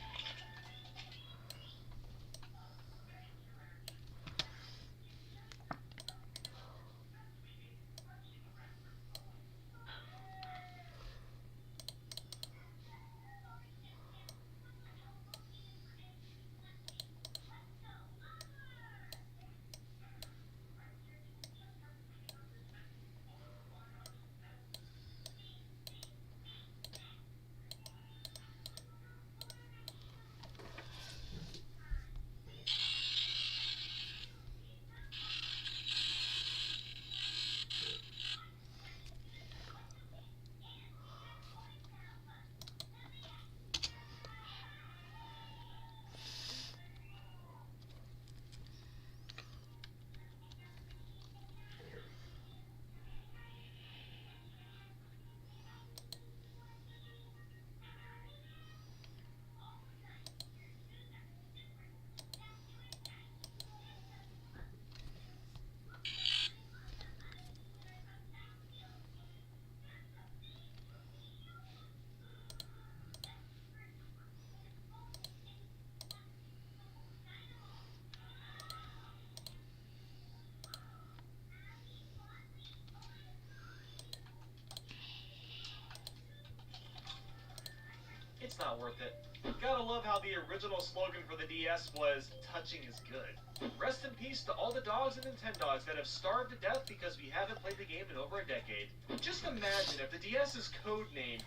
It's not worth it. Gotta love how the original slogan for the DS was, touching is good. Rest in peace to all the dogs and Nintendogs that have starved to death because we haven't played the game in over a decade. Just imagine if the DS's code name...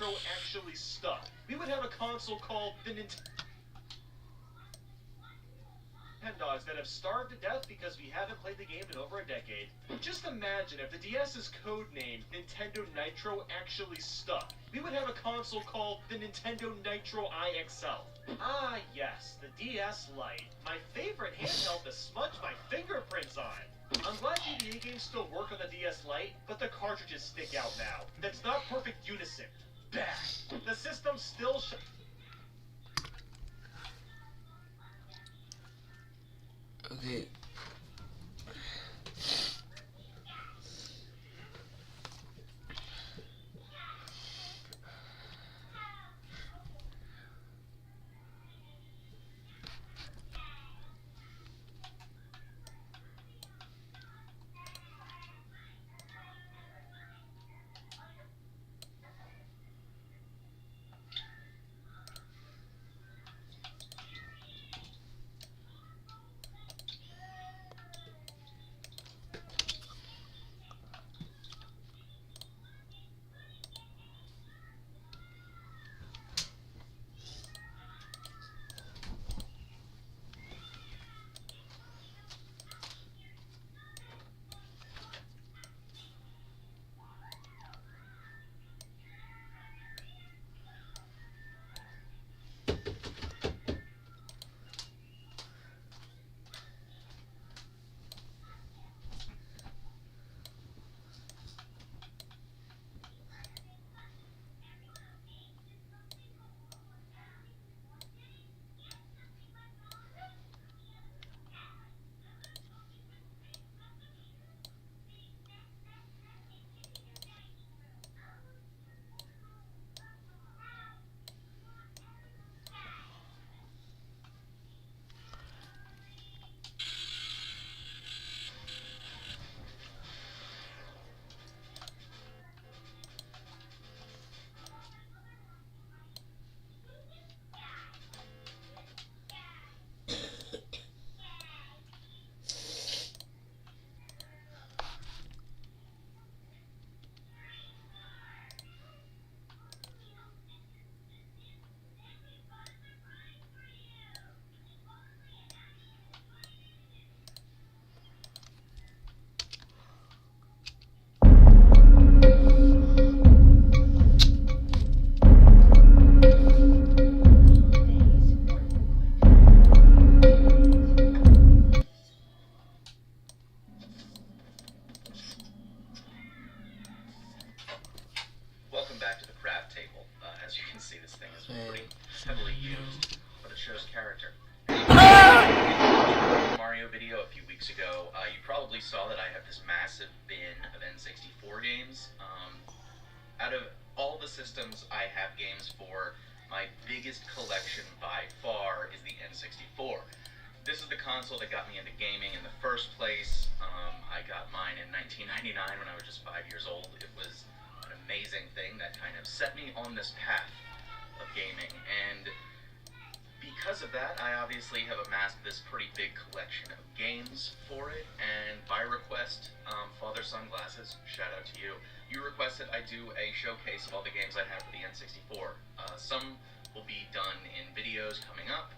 Nitro actually stuck, we would have a console called the Nintendogs that have starved to death because we haven't played the game in over a decade. Just imagine if the DS's codename Nintendo Nitro actually stuck. We would have a console called the Nintendo Nitro IXL. Ah yes, the DS Lite. My favorite handheld to smudge my fingerprints on. I'm glad GBA games still work on the DS Lite, but the cartridges stick out now. That's not perfect unison. Bad. The system still Okay. Welcome back to the craft table. As you can see, this thing is pretty heavily used, but it shows character. Mario video a few weeks ago, you probably saw that I have this massive bin of N64 games. Out of all the systems I have games for, my biggest collection by far is the N64. This is the console that got me into gaming in the first place. I got mine in 1999 when I was just 5 years old. It was an amazing thing that kind of set me on this path of gaming, and because of that, I obviously have amassed this pretty big collection of games for it, and by request, Father Sunglasses, shout out to you. You requested I do a showcase of all the games I have for the N64. Some will be done in videos coming up.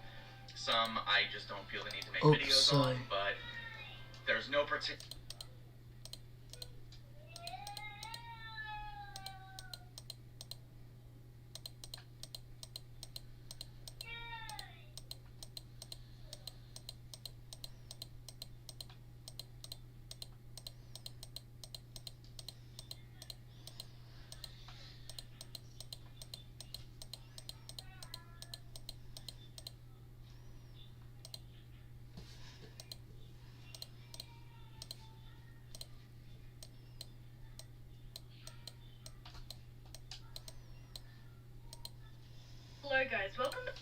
Some I just don't feel the need to make videos on, but there's no particular... Hello guys, welcome to...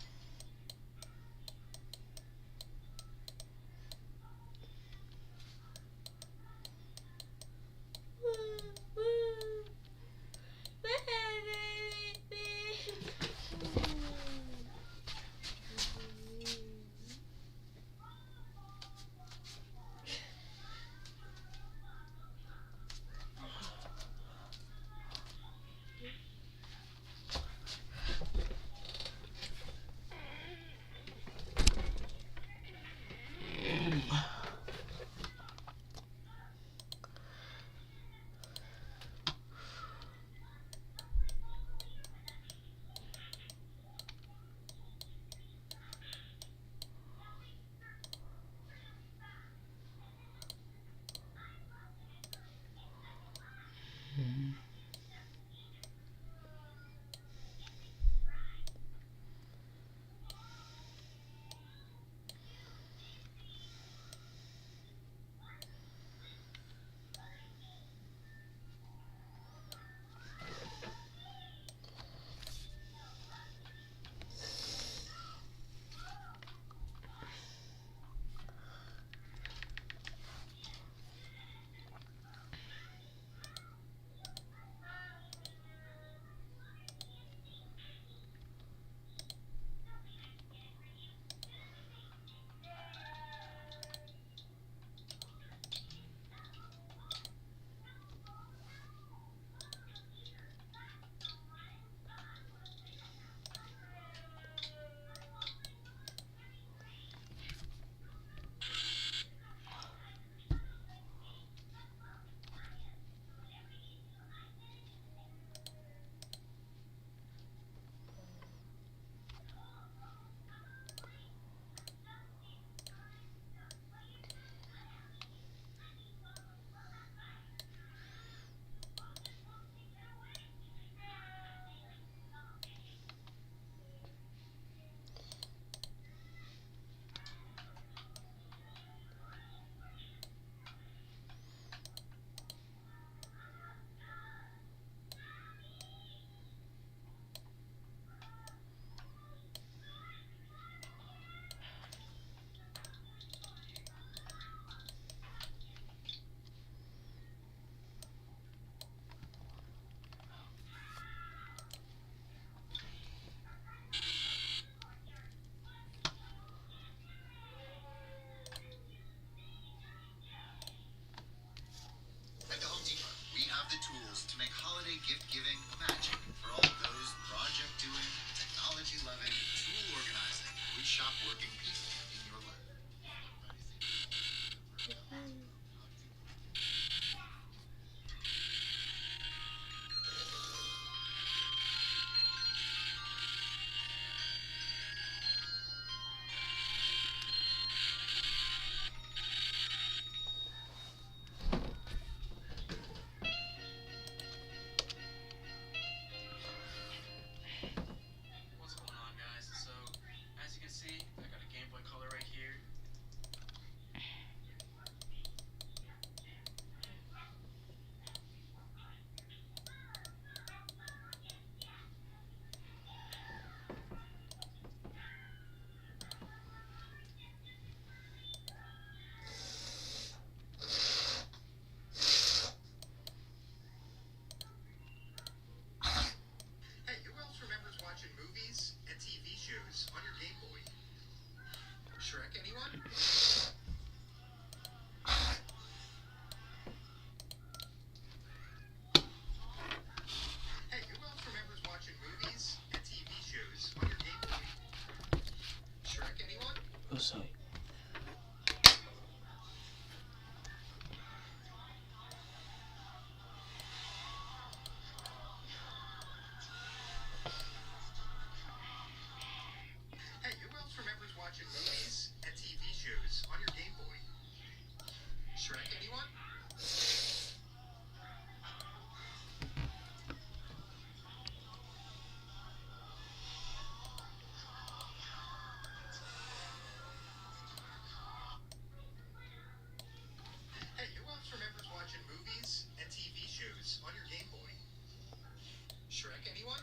tool organizing. We shop working people in your life. What's going on, guys? So, as you can see, I got a Game Boy Color right here. Hey, who else remembers watching movies and TV shows on your Game Boy? Shrek, anyone? Hey, who else remembers watching movies and TV shows on your Game Boy? Shrek, anyone? Oh, sorry. Hey, who else remembers watching movies and TV shows on your Game Boy? Shrek, anyone? Hey, who else remembers watching movies and TV shows on your Game Boy? Shrek, anyone?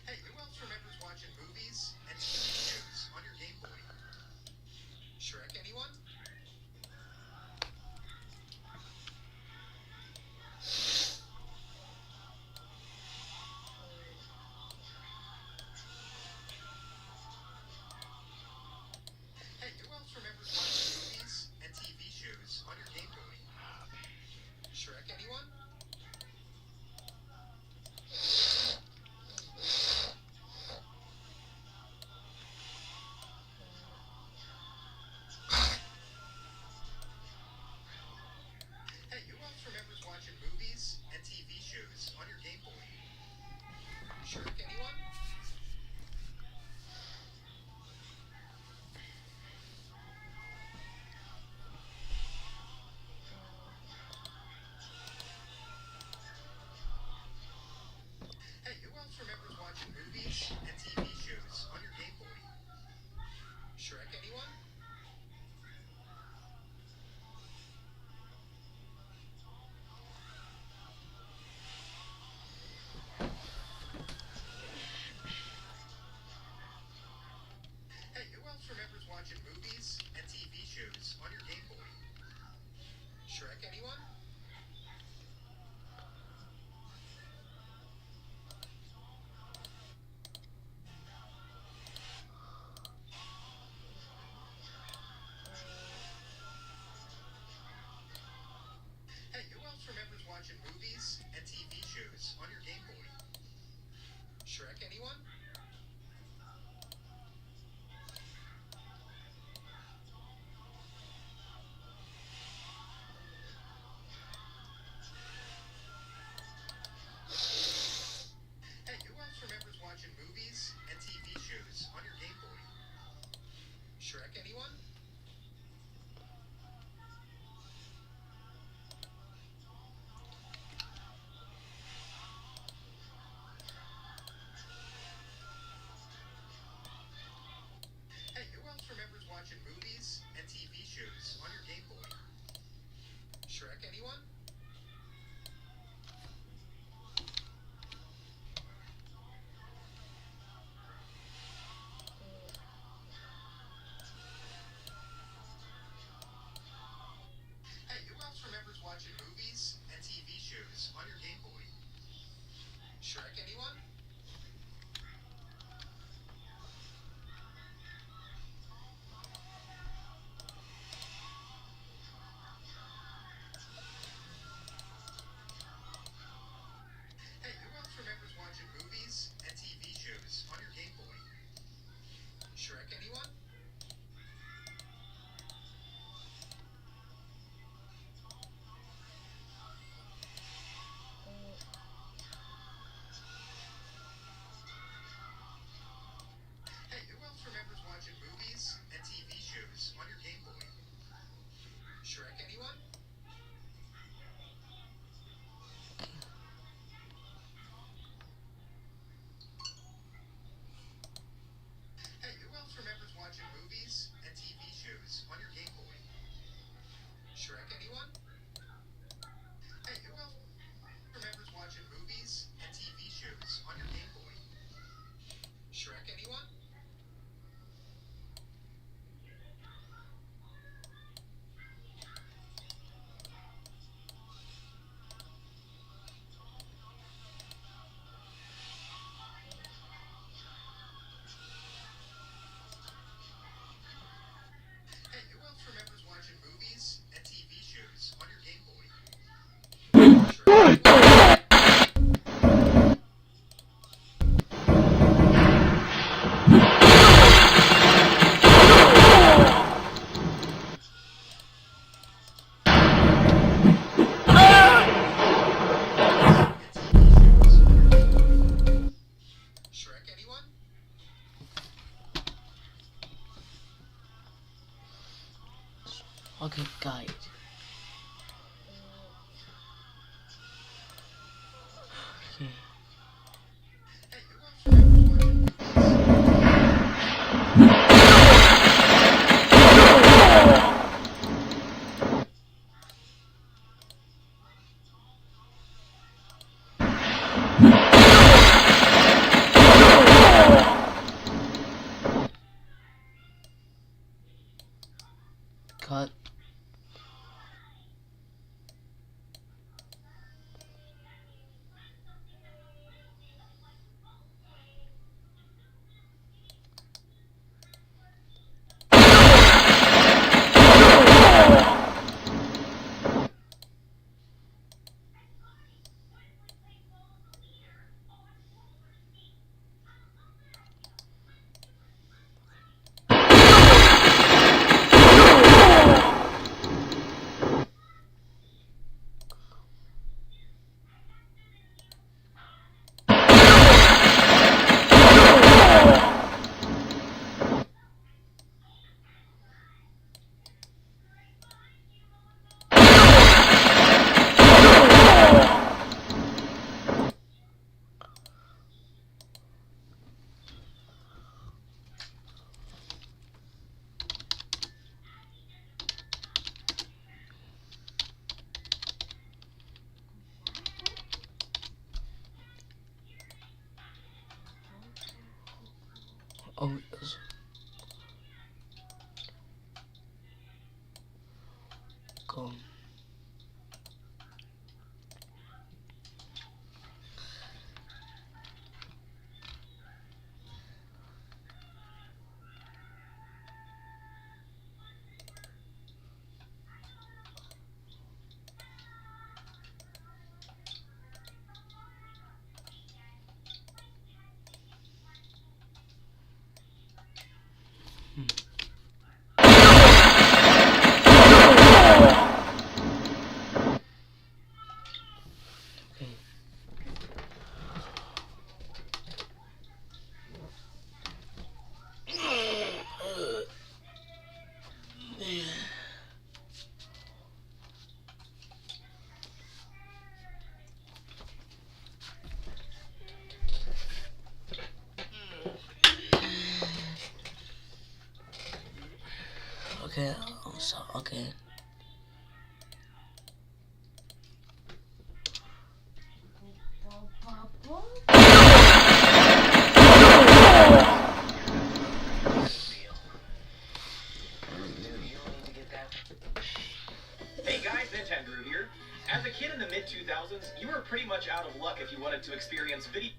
Hey, who else remembers watching movies and TV shows on your Game Boy? Shrek, anyone? Hey, who else remembers watching movies and TV shows on your Game Boy? Shrek, anyone? Hey, who else remembers watching movies and TV shows on your Game Boy? Shrek, anyone? Hey, who else remembers watching movies and TV shows on your Game Boy? Shrek, anyone? Hey, who else remembers watching movies and TV shows on your Game Boy? Shrek, anyone? Hey, who else remembers watching movies and TV shows on your Game Boy? Shrek, anyone? Hey, who else remembers watching movies and TV shows on your Game Boy? Shrek, anyone? Hey, who else remembers watching movies and TV shows on your Game Boy? Shrek, anyone? Okay, guide. Okay. Cut. Oh, yes. Go. Okay. Okay, so, okay. Hey guys, Nintendo here. As a kid in the mid-2000s, you were pretty much out of luck if you wanted to experience video.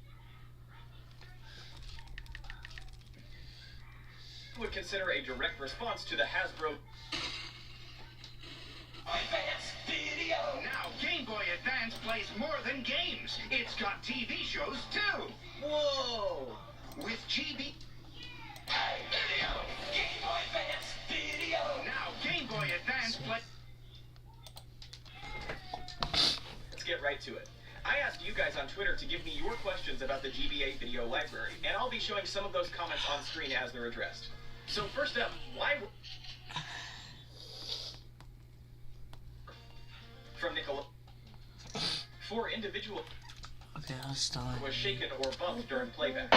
Would consider a direct response to the Hasbro Advance Video! Now Game Boy Advance plays more than games. It's got TV shows too. Whoa! With GB Video! Game Boy Advance Video! Now Game Boy Advance play... Let's get right to it. I asked you guys on Twitter to give me your questions about the GBA video library, and I'll be showing some of those comments on screen as they're addressed. So first up, why... From Nicola... For individual... Okay, I'll start. Was shaken or bumped during playback.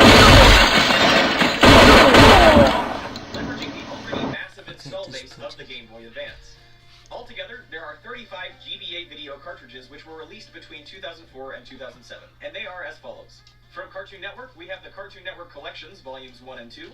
Leveraging the already massive install base of the Game Boy Advance. Altogether, there are 35 GBA video cartridges which were released between 2004 and 2007, and they are as follows. From Cartoon Network, we have the Cartoon Network Collections, Volumes 1 and 2.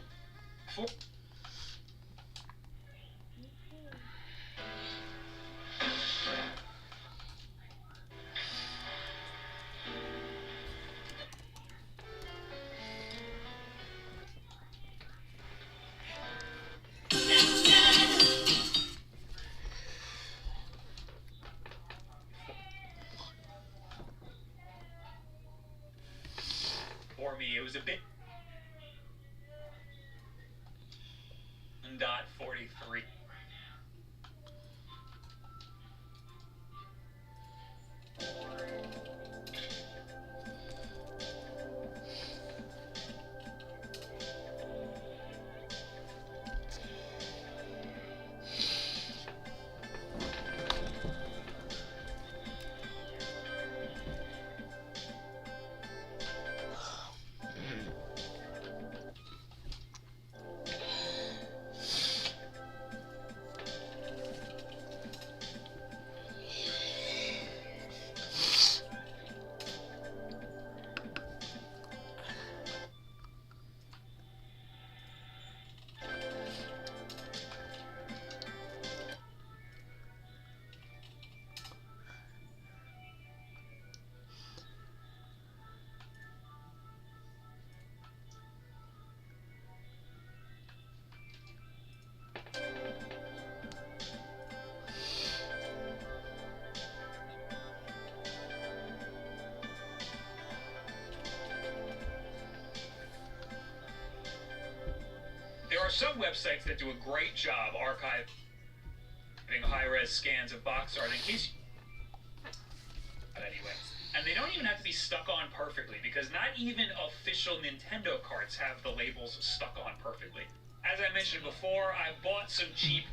For me, it was a bit... .43. some websites that do a great job archiving high-res scans of box art in case anyway. And they don't even have to be stuck on perfectly, because not even official Nintendo carts have the labels stuck on perfectly. As I mentioned before, I bought some cheap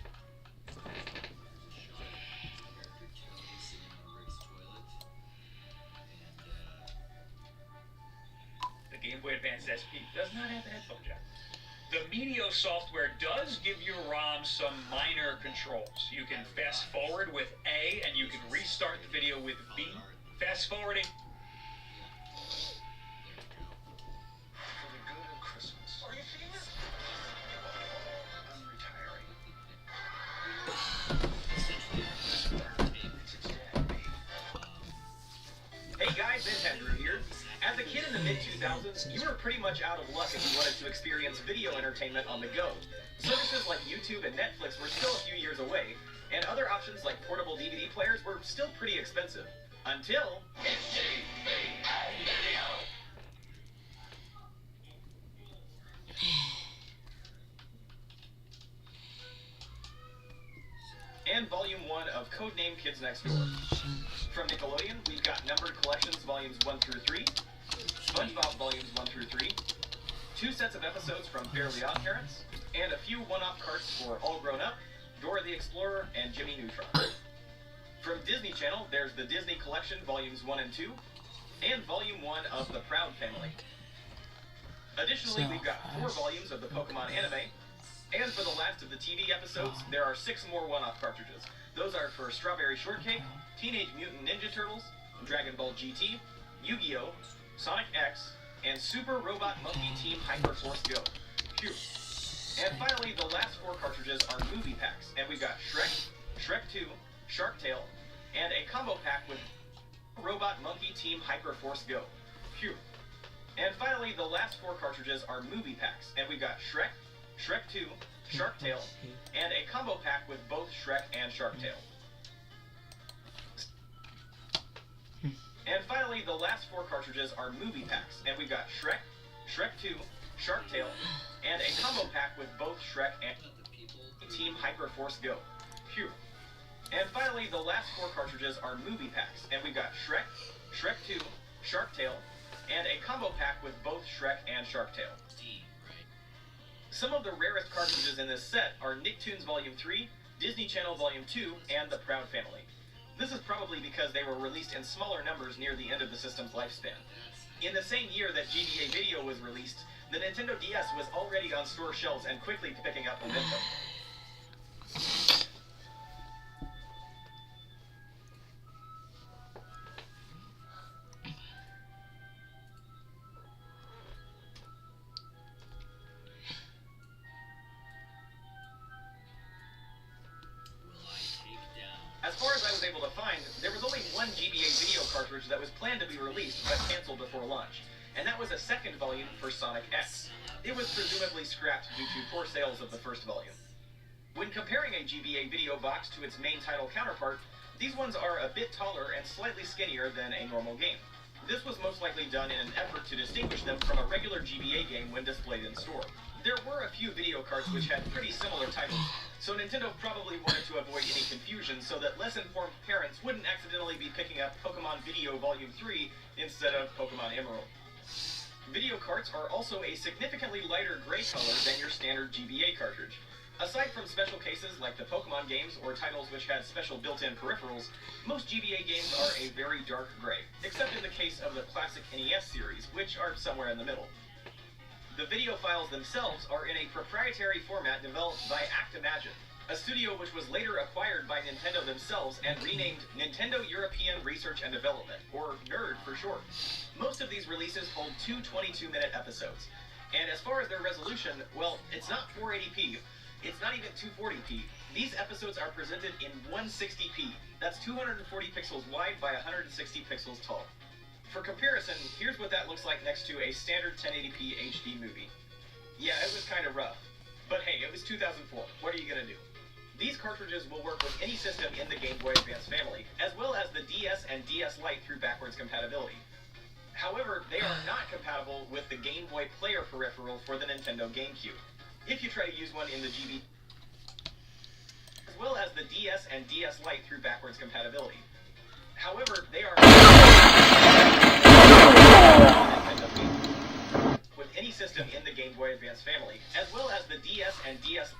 the Game Boy Advance SP does not have the headphone jack. The Medio software does give your ROM some minor controls. You can fast forward with A, and you can restart the video with B. Fast forwarding. For the good of Christmas. Are you serious? I'm retiring. Hey guys, it's Andrew here. As a kid in the mid-2000s, you were pretty much out of luck if you wanted to experience video entertainment on the go. Services like YouTube and Netflix were still a few years away, and other options like portable DVD players were still pretty expensive. Until... and Volume 1 of Codename Kids Next Door. From Nickelodeon, we've got Numbered Collections Volumes 1 through 3, SpongeBob Volumes 1 through 3, 2 sets of episodes from Fairly Odd Parents, and a few one-off carts for All Grown Up, Dora the Explorer, and Jimmy Neutron. From Disney Channel, there's the Disney Collection Volumes 1 and 2, and Volume 1 of The Proud Family. Additionally, we've got 4 volumes of the Pokemon anime, and for the last of the TV episodes, there are 6 more one-off cartridges. Those are for Strawberry Shortcake, Teenage Mutant Ninja Turtles, Dragon Ball GT, Yu-Gi-Oh!, Sonic X, and Super Robot Monkey Team Hyperforce Go. Phew. And finally, the last 4 cartridges are movie packs, and we've got Shrek, Shrek 2, Shark Tale, and a combo pack with Robot Monkey Team Hyperforce Go. Phew. And finally, the last 4 cartridges are movie packs, and we've got Shrek, Shrek 2, Shark Tale, and a combo pack with both Shrek and Shark Tale. And finally, the last 4 cartridges are movie packs, and we've got Shrek, Shrek 2, Shark Tale, and a combo pack with both Shrek and Team Hyperforce Go. Phew. And finally, the last 4 cartridges are movie packs, and we've got Shrek, Shrek 2, Shark Tale, and a combo pack with both Shrek and Shark Tale. Some of the rarest cartridges in this set are Nicktoons Volume 3, Disney Channel Volume 2, and The Proud Family. This is probably because they were released in smaller numbers near the end of the system's lifespan. In the same year that GBA Video was released, the Nintendo DS was already on store shelves and quickly picking up momentum. As far as I was able to find, there was only one GBA Video cartridge that was planned to be released but canceled before launch, and that was a second volume for Sonic X. It was presumably scrapped due to poor sales of the first volume. When comparing a GBA Video box to its main title counterpart, these ones are a bit taller and slightly skinnier than a normal game. This was most likely done in an effort to distinguish them from a regular GBA game when displayed in store. There were a few video carts which had pretty similar titles, so Nintendo probably wanted to avoid any confusion so that less informed parents wouldn't accidentally be picking up Pokemon Video Volume 3 instead of Pokemon Emerald. Video carts are also a significantly lighter gray color than your standard GBA cartridge. Aside from special cases like the Pokemon games or titles which had special built-in peripherals, most GBA games are a very dark gray, except in the case of the classic NES series, which are somewhere in the middle. The video files themselves are in a proprietary format developed by ActImagine, a studio which was later acquired by Nintendo themselves and renamed Nintendo European Research and Development, or NERD for short. Most of these releases hold 2 22-minute episodes, and as far as their resolution, well, it's not 480p, it's not even 240p. These episodes are presented in 160p, that's 240 pixels wide by 160 pixels tall. For comparison, here's what that looks like next to a standard 1080p HD movie. Yeah, it was kind of rough. But hey, it was 2004. What are you gonna do? These cartridges will work with any system in the Game Boy Advance family, as well as the DS and DS Lite through backwards compatibility. However, they are not compatible with the Game Boy Player peripheral for the Nintendo GameCube. if you try to use one in the GB, as well as the DS and DS Lite through backwards compatibility. However, they are with any system in the Game Boy Advance family, as well as the DS and DS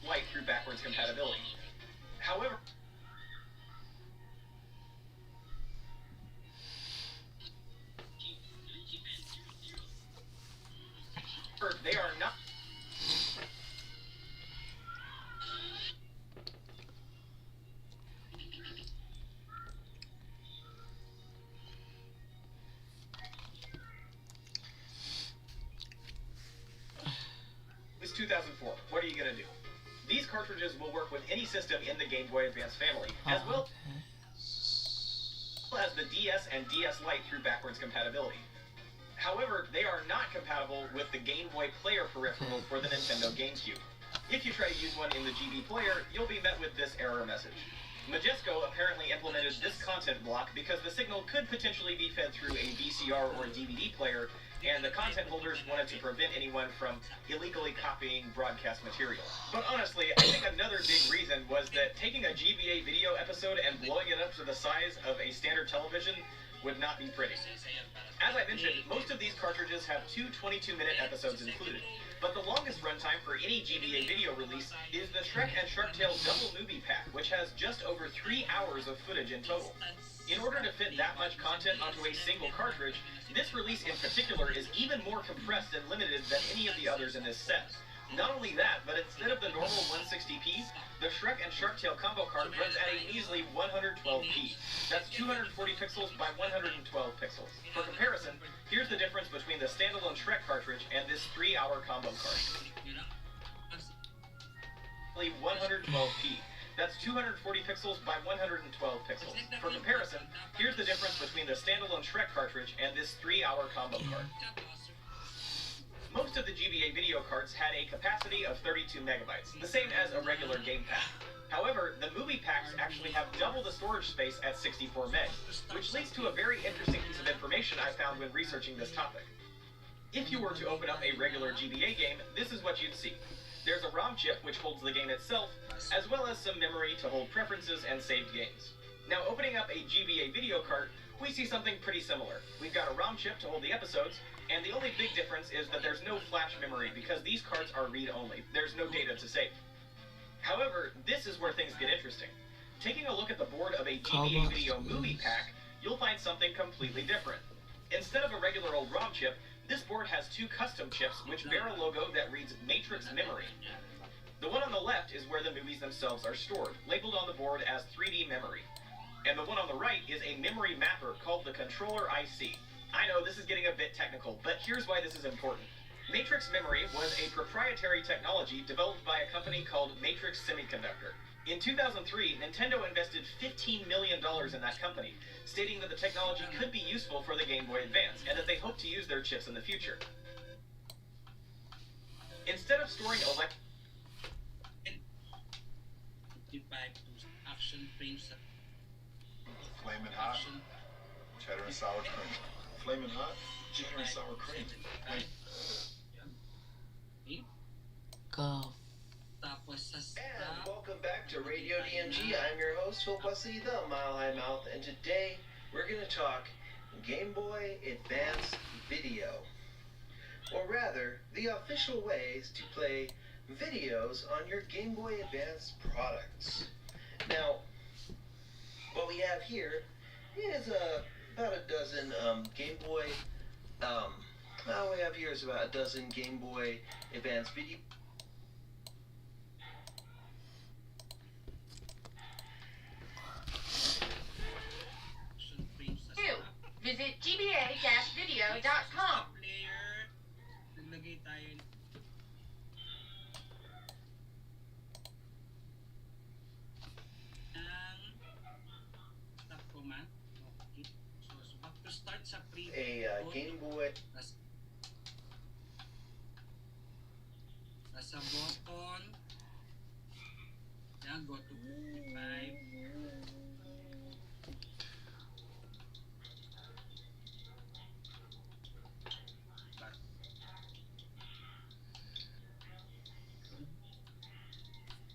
Lite through backwards compatibility. However, they are not. It's 2004. What are you gonna do? These cartridges will work with any system in the Game Boy Advance family, as well as the DS and DS Lite through backwards compatibility. However, they are not compatible with the Game Boy Player peripheral for the Nintendo GameCube. If you try to use one in the GB Player, you'll be met with this error message. Majesco apparently implemented this content block because the signal could potentially be fed through a VCR or DVD player, and the content holders wanted to prevent anyone from illegally copying broadcast material. But honestly, I think another big reason was that taking a GBA video episode and blowing it up to the size of a standard television would not be pretty. As I mentioned, most of these cartridges have two 22-minute episodes included, but the longest runtime for any GBA video release is the Shrek and Sharktail Double Movie Pack, which has just over 3 hours of footage in total. In order to fit that much content onto a single cartridge, this release in particular is even more compressed and limited than any of the others in this set. Not only that, but instead of the normal 160p, the Shrek and Sharktail combo card runs at a measly 112p. That's 240 pixels by 112 pixels. For comparison, here's the difference between the standalone Shrek cartridge and this 3-hour combo card. 112p. That's 240 pixels by 112 pixels. For comparison, here's the difference between the standalone Shrek cartridge and this 3-hour combo card. Most of the GBA video cards had a capacity of 32 megabytes, the same as a regular game pack. However, the movie packs actually have double the storage space at 64 megs, which leads to a very interesting piece of information I found when researching this topic. If you were to open up a regular GBA game, this is what you'd see. There's a ROM chip which holds the game itself, as well as some memory to hold preferences and saved games. Now, opening up a GBA video cart, we see something pretty similar. We've got a ROM chip to hold the episodes, and the only big difference is that there's no flash memory because these carts are read-only. There's no data to save. However, this is where things get interesting. Taking a look at the board of a GBA video movie pack, you'll find something completely different. Instead of a regular old ROM chip, this board has two custom chips which bear a logo that reads Matrix Memory. The one on the left is where the movies themselves are stored, labeled on the board as 3D memory. And the one on the right is a memory mapper called the Controller IC. I know this is getting a bit technical, but here's why this is important. Matrix Memory was a proprietary technology developed by a company called Matrix Semiconductor. In 2003, Nintendo invested $15 million in that company, stating that the technology could be useful for the Game Boy Advance, and that they hope to use their chips in the future. Instead of storing Flamin' hot, cheddar and sour cream. Flamin' hot, cheddar and sour cream. Go. And welcome back to Radio DMG. I'm your host, Phil Wesley, the Mile High Mouth, and today we're going to talk Game Boy Advance Video. Or rather, the official ways to play videos on your Game Boy Advance products. Now, what we have here is about a dozen Game Boy, what we have here is about a dozen Game Boy Advance video. Visit gba-video.com. A Game Boy. Nasa button. Yan, go to 55.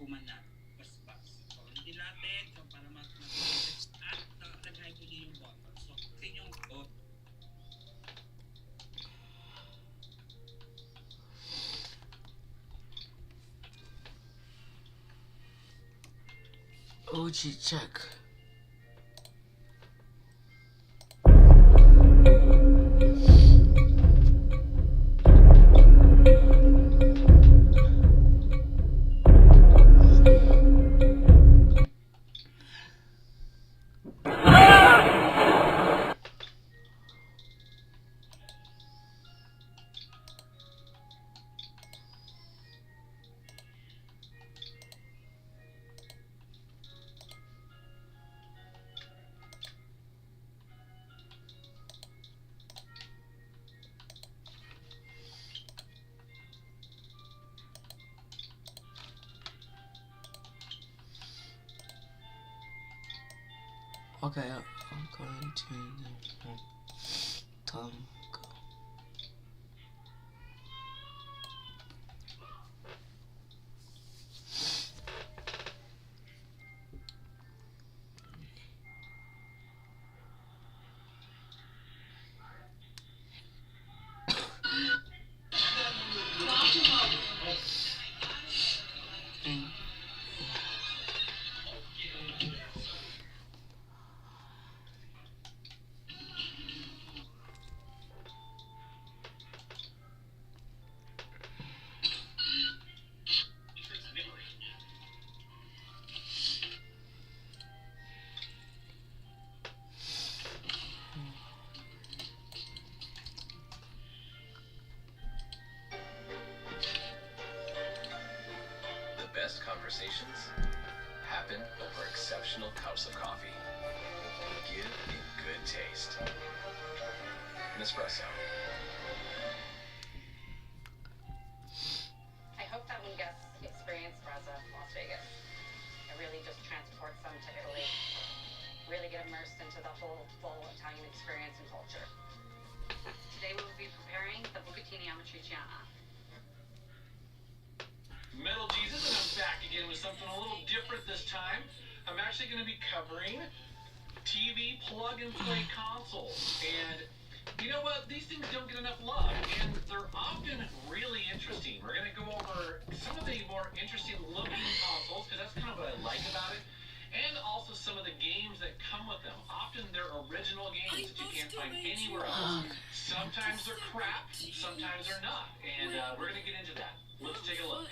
kuman na basbas. So, hindi natin so, para mag-message at lagay ko niyo yung button. So, kasi yung code. OG check. Okay, I'm going to Tom go. The best conversations happen over exceptional cups of coffee. Give it good taste. Nespresso. I hope that one gets experience Raza Las Vegas. It really just transports them to Italy. Really get immersed into the whole full Italian experience and culture. Today we will be preparing the bucatini amatriciana. Metal Jesus, and I'm back again with something a little different this time. I'm actually going to be covering TV plug-and-play consoles. And you know what? These things don't get enough love, and they're often really interesting. We're going to go over some of the more interesting-looking consoles, because that's kind of what I like about it, and also some of the games that come with them. Often they're original games that you can't find anywhere else. Sometimes they're crap, sometimes they're not, and we're going to get into that. Let's take a look.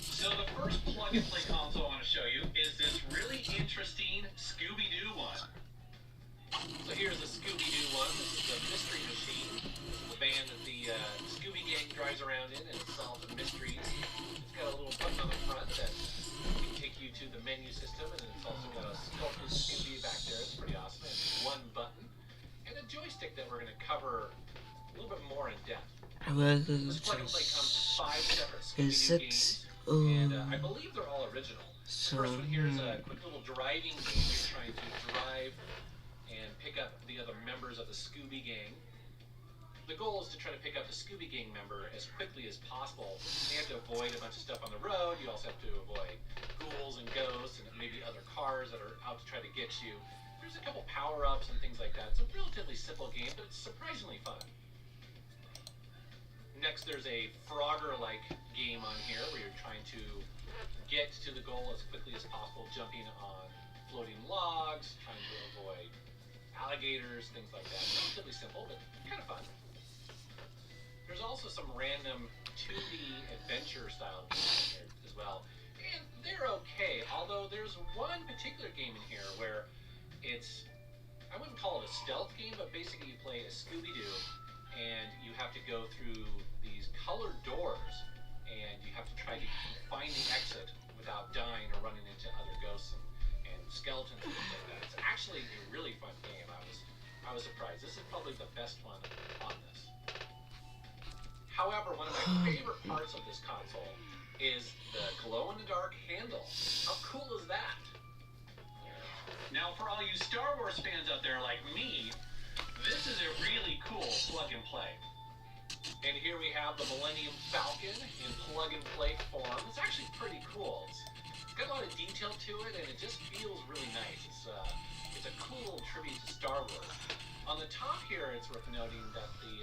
So the first plug-and-play console I want to show you is this really interesting Scooby-Doo one. So here's a Scooby-Doo one. This is the Mystery Machine. This is the van that the Scooby Gang drives around in and solves mysteries. It's got a little button on the front that can take you to the menu system, and then it's also got a sculpted Scooby back there. It's pretty awesome. And one button and a joystick that we're going to cover a little bit more in depth. This plug-and-play comes with 5 separate Scooby-Doo games, and I believe they're all original. The first one here is a quick little driving game. You're trying to drive and pick up the other members of the Scooby Gang. The goal is to try to pick up the Scooby Gang member as quickly as possible. You have to avoid a bunch of stuff on the road. You also have to avoid ghouls and ghosts and maybe other cars that are out to try to get you. There's a couple power-ups and things like that. It's a relatively simple game, but it's surprisingly fun. Next, there's a Frogger-like game on here where you're trying to get to the goal as quickly as possible, jumping on floating logs, trying to avoid alligators, things like that. Relatively simple, but kind of fun. There's also some random 2D adventure-style games in here as well, and they're okay, although there's one particular game in here where it's, I wouldn't call it a stealth game, but basically you play a Scooby-Doo, and you have to go through these colored doors, and you have to try to find the exit without dying or running into other ghosts and skeletons and things like that. It's actually a really fun game. I was surprised. This is probably the best one on this. However, one of my favorite parts of this console is the glow-in-the-dark handle. How cool is that? Now, for all you Star Wars fans out there like me, this is a really cool plug-and-play. And here we have the Millennium Falcon in plug-and-play form. It's actually pretty cool. It's got a lot of detail to it, and it just feels really nice. It's a cool little tribute to Star Wars. On the top here, it's worth noting that the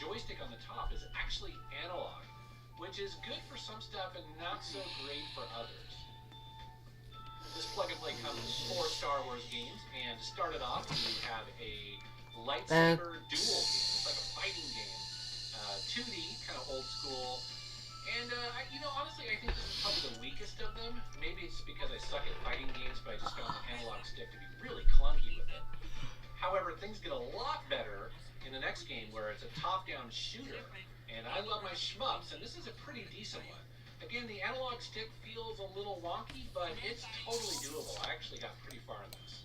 joystick on the top is actually analog, which is good for some stuff and not so great for others. This plug-and-play comes with 4 Star Wars games, and to start it off, you have a lightsaber duel game. It's like a fighting game. 2D, kind of old school. And, honestly, I think this is probably the weakest of them. Maybe it's because I suck at fighting games, but I just found the analog stick to be really clunky with it. However, things get a lot better in the next game where it's a top-down shooter. And I love my shmups, and this is a pretty decent one. Again, the analog stick feels a little wonky, but it's totally doable. I actually got pretty far in this.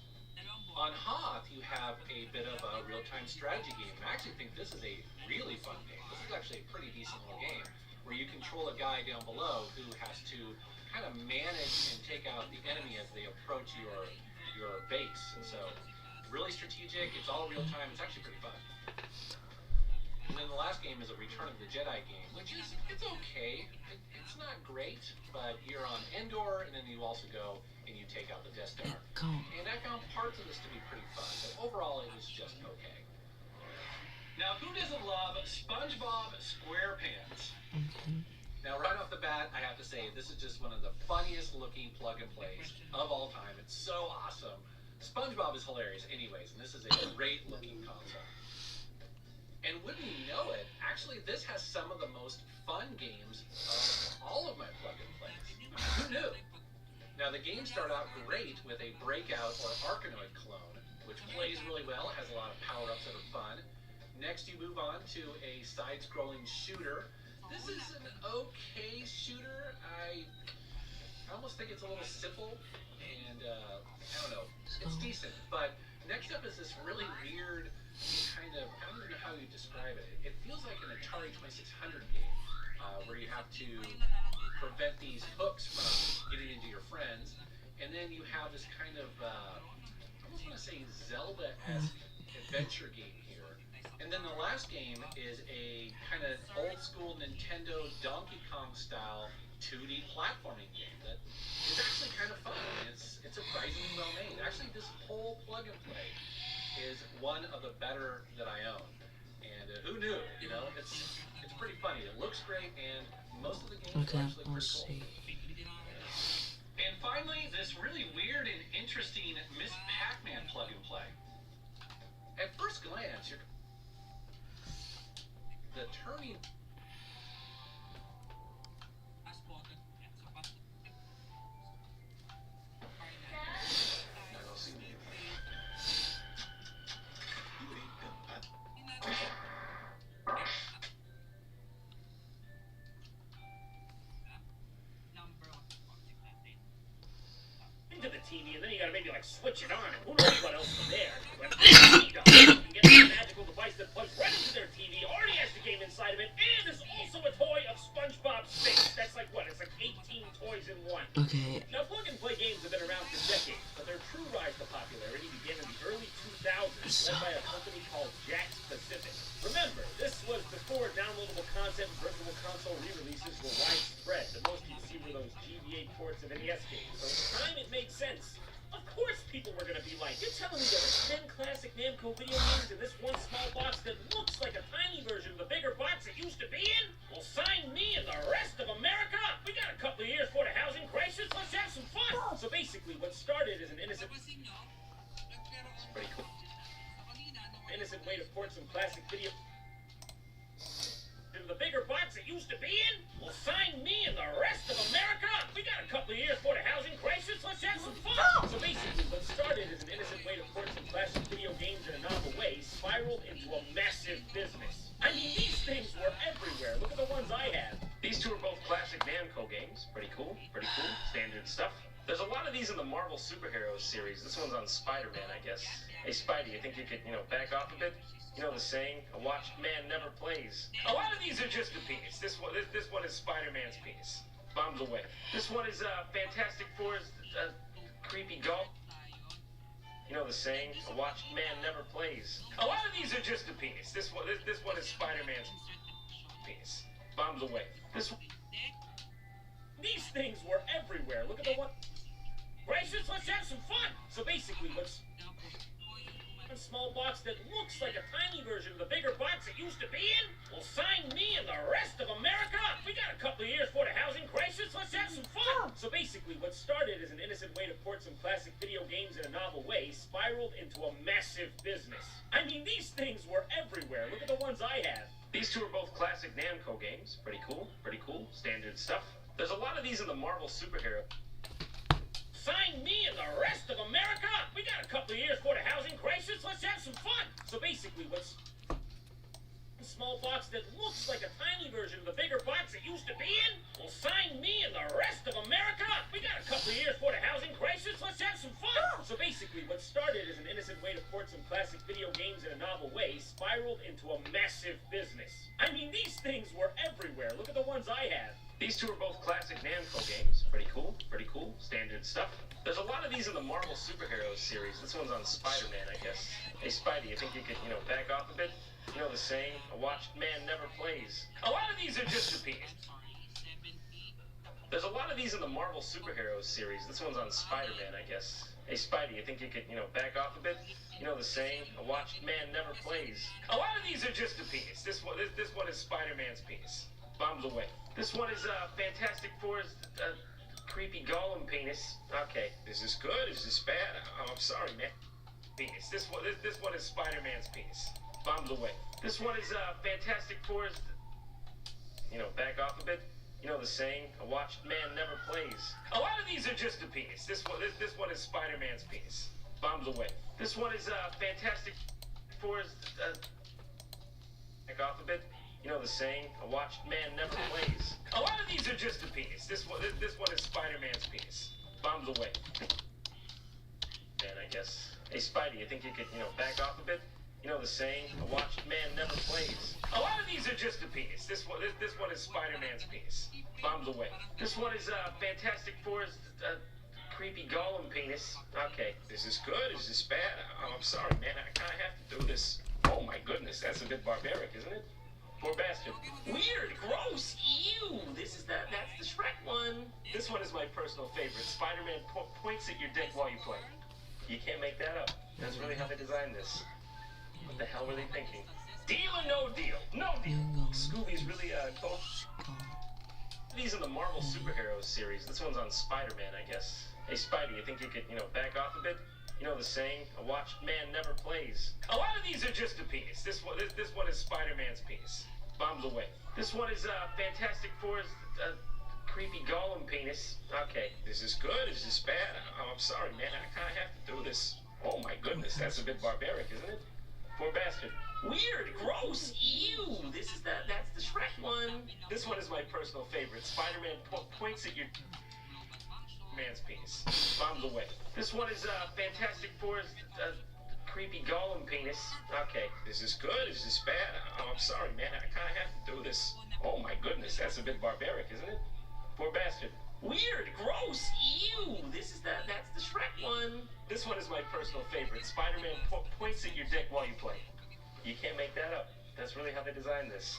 On Hoth, you have a bit of a real-time strategy game. And I actually think this is a really fun game. This is actually a pretty decent little game where you control a guy down below who has to kind of manage and take out the enemy as they approach your base. And so, really strategic. It's all real-time. It's actually pretty fun. And then the last game is a Return of the Jedi game, which is, it's okay. It's not great, but you're on Endor, and then you also go and you take out the Death Star. And I found parts of this to be pretty fun, but overall it was just okay. Now, who doesn't love SpongeBob SquarePants? Now, right off the bat, I have to say, this is just one of the funniest looking plug-and-plays of all time. It's so awesome. SpongeBob is hilarious anyways, and this is a great looking console. And wouldn't you know it, actually this has some of the most fun games of all of my plug-and-plays. I mean, who knew? Now the games start out great with a Breakout or Arkanoid clone, which plays really well, it has a lot of power-ups that are fun. Next you move on to a side-scrolling shooter. This is an okay shooter. I almost think it's a little simple, and I don't know, it's decent. But next up is this really weird kind of, I don't even know how you describe it. It feels like an Atari 2600 game, where you have to prevent these hooks from getting into your friends. And then you have this kind of, I almost want to say Zelda-esque adventure game here. And then the last game is a kind of old school Nintendo Donkey Kong style 2D platforming game that is actually kind of fun. I mean, it's surprisingly well made. Actually, this whole plug and play is one of the better that I own. And who knew? It's pretty funny. It looks great, and most of the games are actually pretty cool. And finally, this really weird and interesting Miss Pac-Man plug and play. At first glance, the turning. Into the TV, and then you gotta maybe like switch it on, and who knows what else is there. But you can get a magical device that plugs right into their TV, already has the game inside of it, and there's also a toy of SpongeBob's face. That's like what? It's like 18 toys in one. Okay. Now, plug-and-play games have been around for decades, but their true rise to popularity began in the early 2000s, led by a company called Jack Pacific. Remember, this was before downloadable content and virtual console re-releases were widespread. The most you'd see were those GBA ports of NES games. So at the time, it made sense. Of course people were gonna be like, you're telling me there are 10 classic Namco video games in this one small box that looks like a tiny version of the bigger box it used to be in? Well, sign me and the rest of America up! We got a couple of years for the housing crisis, let's have some fun! So basically, what started as an innocent... It's pretty cool. Innocent way to port some classic video... into the bigger box it used to be in? Well, sign me and the rest of America up! We got a couple of years for the housing crisis, let's have some fun! So basically, what started as an innocent way to port some classic video games in a novel way spiraled into a massive business. I mean, these things were everywhere. Look at the ones I had. These two are both classic Namco games. Pretty cool, standard stuff. There's a lot of these in the Marvel Superheroes series. This one's on Spider-Man, I guess. Hey, Spidey, you think you could, back off a bit? You know the saying, a watched man never plays. A lot of these are just a penis. This one is Spider-Man's penis. bombs away. This one is Fantastic Four's creepy golf. You know the saying, a watched man never plays. A lot of these are just a penis. This one is Spider-Man's penis. Bombs away. These things were everywhere. Look at the one. Gracious, let's have some fun. So basically, what's a small box that looks like a tiny version of the bigger box it used to be in? Well, sign me and the rest of America up. We got a couple of years for the housing crisis. Let's have some fun. So basically, what started as an innocent way to port some classic video games in a novel way spiraled into a massive business. I mean, these things were everywhere. Look at the ones I have. These two are both classic Namco games. Pretty cool. Standard stuff. There's a lot of these in the Marvel superhero. Sign me and the rest of America up. We got a couple of years for the housing crisis. Let's have some fun. So basically, what's a small box that looks like a tiny version of the bigger box it used to be in? Well, sign me and the rest of America up. We got a couple of years for the housing crisis. Let's have some fun. So basically, what started as an innocent way to port some classic video games in a novel way spiraled into a massive business. I mean, these things were everywhere. Look at the ones I have. These two are both classic Namco games. Pretty cool. Standard stuff. There's a lot of these in the Marvel superheroes series. This one's on Spider-Man, I guess. Hey, Spidey, I think you could, back off a bit? You know the saying, a watched man never plays. A lot of these are just a penis. There's a lot of these in the Marvel superheroes series. This one's on Spider-Man, I guess. Hey, Spidey, I think you could, back off a bit? You know the saying, a watched man never plays. A lot of these are just a penis. This one is Spider-Man's penis. Bombs away. This one is Fantastic Four's creepy golem penis. Okay, is this good? Is this bad? I'm sorry, man. Penis. This one is Spider-Man's penis. Bombs away. This one is Fantastic Four's. Back off a bit. You know the saying, a watched man never plays. A lot of these are just a penis. This one is Spider-Man's penis. Bombs away. This one is Fantastic Four's. Back off a bit. You know the saying, a watched man never plays. A lot of these are just a penis. This one is Spider-Man's penis. Bombs away. Man, I guess. Hey, Spidey, I think you could, back off a bit? You know the saying, a watched man never plays. A lot of these are just a penis. This one is Spider-Man's penis. Bombs away. This one is Fantastic Four's creepy golem penis. Okay, is this good? Is this bad? I'm sorry, man. I kind of have to do this. Oh my goodness, that's a bit barbaric, isn't it? Poor bastard. Weird, gross, ew. That's the Shrek one. This one is my personal favorite. Spider-Man points at your dick while you play. You can't make that up. That's really how they designed this. What the hell were they thinking? Deal or no deal? No deal. Scooby's really cool. These are the Marvel superheroes series. This one's on Spider-Man, I guess. Hey, Spidey, I think you could, back off a bit? You know the saying, a watched man never plays. A lot of these are just a penis. This one is Spider-Man's penis. Bombs away. This one is Fantastic Four's creepy golem penis. Okay, is this good? Is this bad? I'm sorry, man. I kind of have to do this. Oh my goodness, that's a bit barbaric, isn't it? Poor bastard. Weird, gross, ew. That's the Shrek one. This one is my personal favorite. Spider-Man points at your man's penis. Bombs away. This one is Fantastic Four's creepy golem penis. Okay, is this good? Is this bad? I'm sorry, man. I kind of have to do this. Oh my goodness, that's a bit barbaric, isn't it? Poor bastard. Weird, gross, ew. That's the Shrek one. This one is my personal favorite. Spider-Man points at your dick while you play. You can't make that up. That's really how they designed this.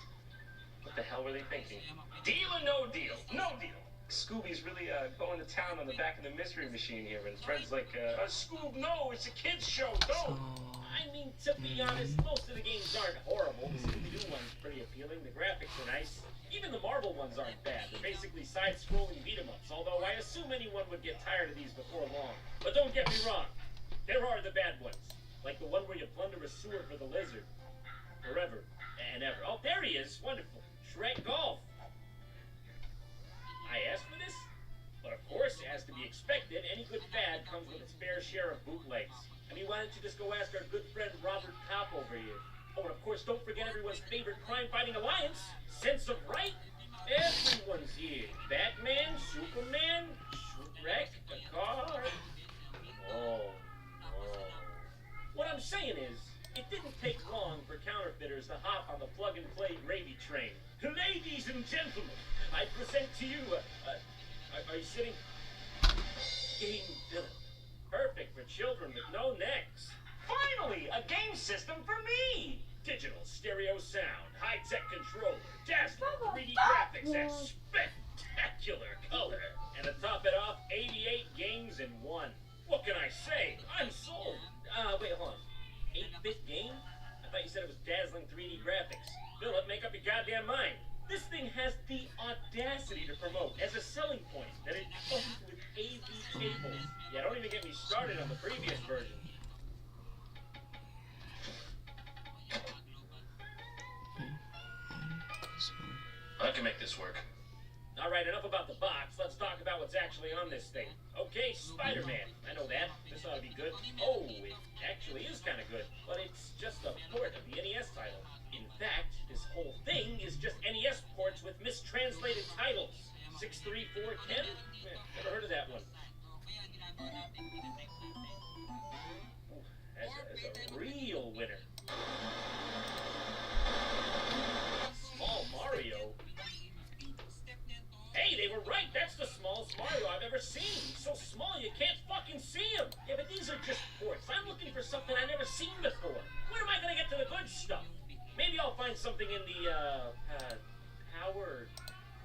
What the hell were they thinking? Deal or no deal? No deal. Scooby's really going to town on the back of the mystery machine here, and Fred's like, Scoob, no, it's a kid's show, don't! I mean, to be honest, most of the games aren't horrible. The Scooby-Doo one's pretty appealing, the graphics are nice. Even the Marvel ones aren't bad. They're basically side-scrolling beat-em-ups, although I assume anyone would get tired of these before long. But don't get me wrong, there are the bad ones. Like the one where you plunder a sewer for the lizard. Forever and ever. Oh, there he is. Wonderful. Shrek Golf. I asked for this? But of course, as to be expected, any good fad comes with its fair share of bootlegs. I mean, why don't you just go ask our good friend Robert Kopp over here? Oh, and of course, don't forget everyone's favorite crime-fighting alliance, Sense of Right. Everyone's here. Batman, Superman, Shrek, the car. Oh. What I'm saying is, it didn't take long for counterfeiters to hop on the plug-and-play gravy train. Ladies and gentlemen, I present to you Are you sitting? Game Philip. Perfect for children with no necks. Finally, a game system for me! Digital stereo sound, high-tech controller, dazzling 3D graphics, and spectacular color. And to top it off, 88 games in one. What can I say? I'm sold. Wait, hold on. 8-bit game? I thought you said it was dazzling 3D graphics. Philip, make up your goddamn mind. This thing has the audacity to promote as a selling point that it comes with AV cables. Yeah, don't even get me started on the previous version. I can make this work. All right, enough about the box. Let's talk about what's actually on this thing. Okay, Spider-Man. I know that. This ought to be good. Oh, it actually is kind of good. But it's just a port of the NES title. In fact, this whole thing is just NES ports with mistranslated titles. 63410? Never heard of that one. Ooh, that's a real winner. Small Mario? Hey, they were right. That's the smallest Mario I've ever seen. He's so small you can't fucking see him. Yeah, but these are just ports. I'm looking for something I've never seen before. Where am I going to get to the good stuff? Maybe I'll find something in the, Power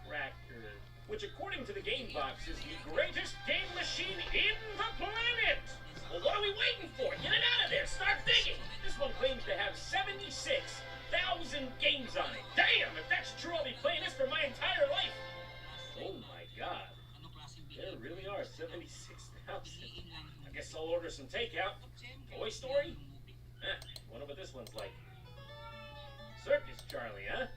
Cracker, which according to the game box is the greatest game machine in the planet. Well, what are we waiting for? Get it out of there. Start digging. This one claims to have 76,000 games on it. Damn, if that's true, I'll be playing this for my entire life. Oh my god. There really are 76,000. I guess I'll order some takeout. Toy Story? Wonder what this one's like. Circus Charlie, huh?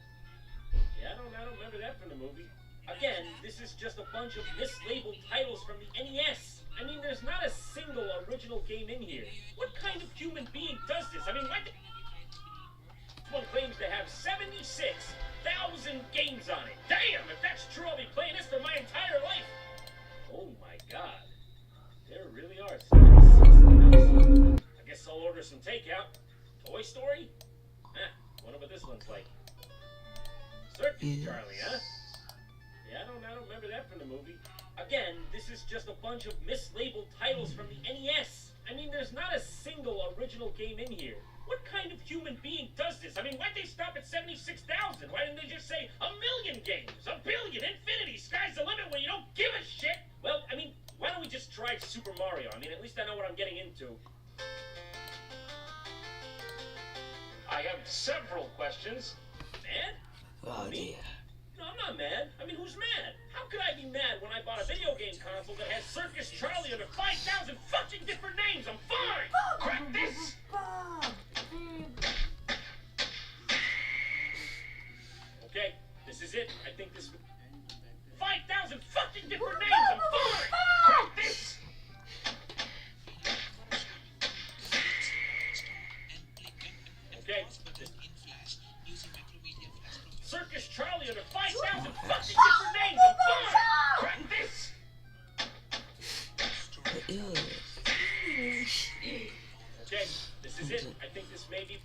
Yeah, I don't remember that from the movie. Again, this is just a bunch of mislabeled titles from the NES. I mean, there's not a single original game in here. What kind of human being does this? I mean, why this one claims to have 76,000 games on it. Damn, if that's true, I'll be playing this for my entire life. Oh my god. There really are 76,000. I guess I'll order some takeout. Toy Story? Wonder what this one's like. Circus Charlie, huh? Yeah, I don't remember that from the movie. Again, this is just a bunch of mislabeled titles from the NES. I mean, there's not a single original game in here. What kind of human being does this? I mean, why'd they stop at 76,000? Why didn't they just say a million games, a billion, infinity, sky's the limit when you don't give a shit? Well, I mean, why don't we just try Super Mario? I mean, at least I know what I'm getting into. I have several questions. Mad? Oh dear. No, I'm not mad. I mean, who's mad? How could I be mad when I bought a video game console that has Circus Charlie under 5,000 fucking different names? I'm fine! Crack this! Okay, this is it. I think this... 5,000 fucking different names! I'm fine! Crack this! Okay, Circus Charlie under 5,000 fucking different names! I'm fine! Crack this! Okay, this is it. I think this may be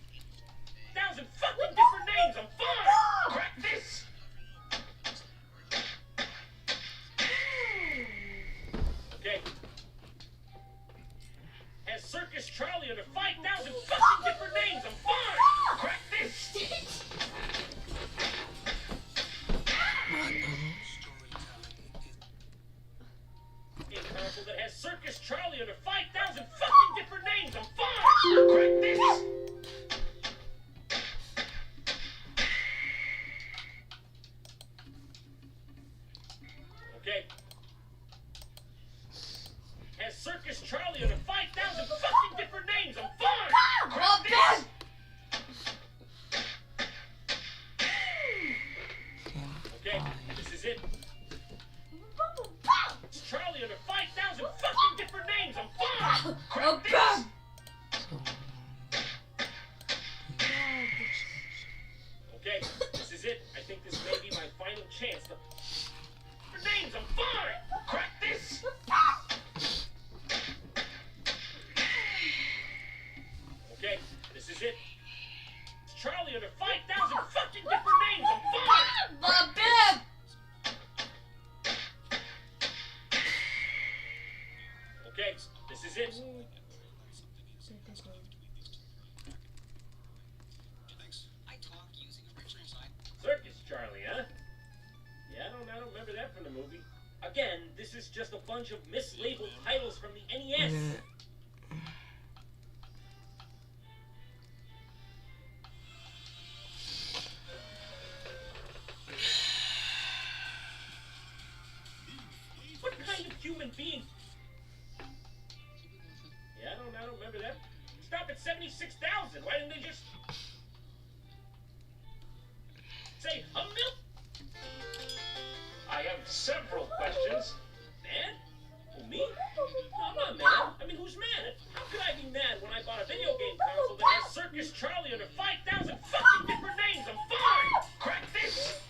1,000 fucking different names! I'm fine! Crack this! Okay. Has Circus Charlie under 5,000 fucking different names! I'm fine! Crack this! A console that has Circus Charlie under 5,000 fucking different names! I'm fine! Crack this! Okay. Has Circus Charlie under 5,000 fucking different names! I'm fine! Crack this! Okay, this is it. Charlie under 5,000 fucking different names! I'm fine! Crack this! Okay, this is it. I think this may be my final chance to... For names, I'm fine! Crack this! Okay, this is it. Charlie under 5,000 fucking different names! I'm fine! Crack this! movie. Again, this is just a bunch of mislabeled titles from the NES. What kind of human being? Yeah, I don't remember that. Stop at 76,000. Why didn't they just say a milk? I have several questions. Man? Who, me? No, I'm not mad. I mean, who's mad? How could I be mad when I bought a video game console that has Circus Charlie under 5,000 fucking different names? I'm fine! Crack this!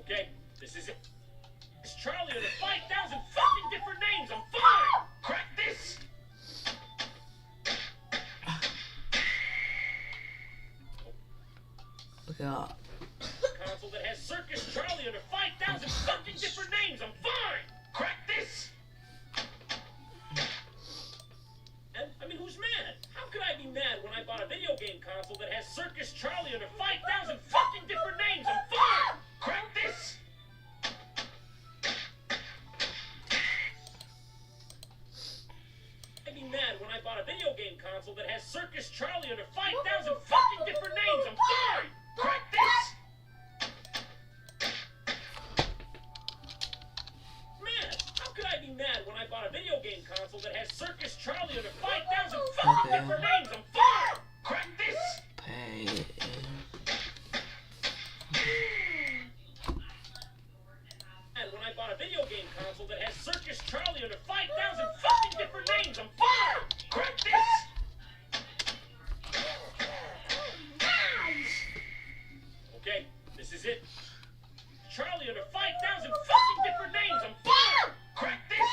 Okay, this is it. It's Charlie under 5,000 fucking different names. I'm fine! Crack this! Look out. Console that has Circus Charlie under 5,000 fucking different names. I'm fine! Crack this! And, I mean, who's mad? How could I be mad when I bought a video game console that has Circus Charlie under 5,000 fucking different names? I'm fine! Crack this! I'd be mad when I bought a video game console that has Circus Charlie under 5,000 fucking different names. I'm fine! Crack this! Mad? How could I be mad when I bought a video game console that has Circus Charlie under 5,000 fucking different names? I'm fine! Crack this! Pay. And when I bought a video game console that has Circus Charlie under 5,000 fucking different names, I'm fine! Crack this! Okay, this is it. Charlie under 5,000 fucking different names, I'm fine! Crack this!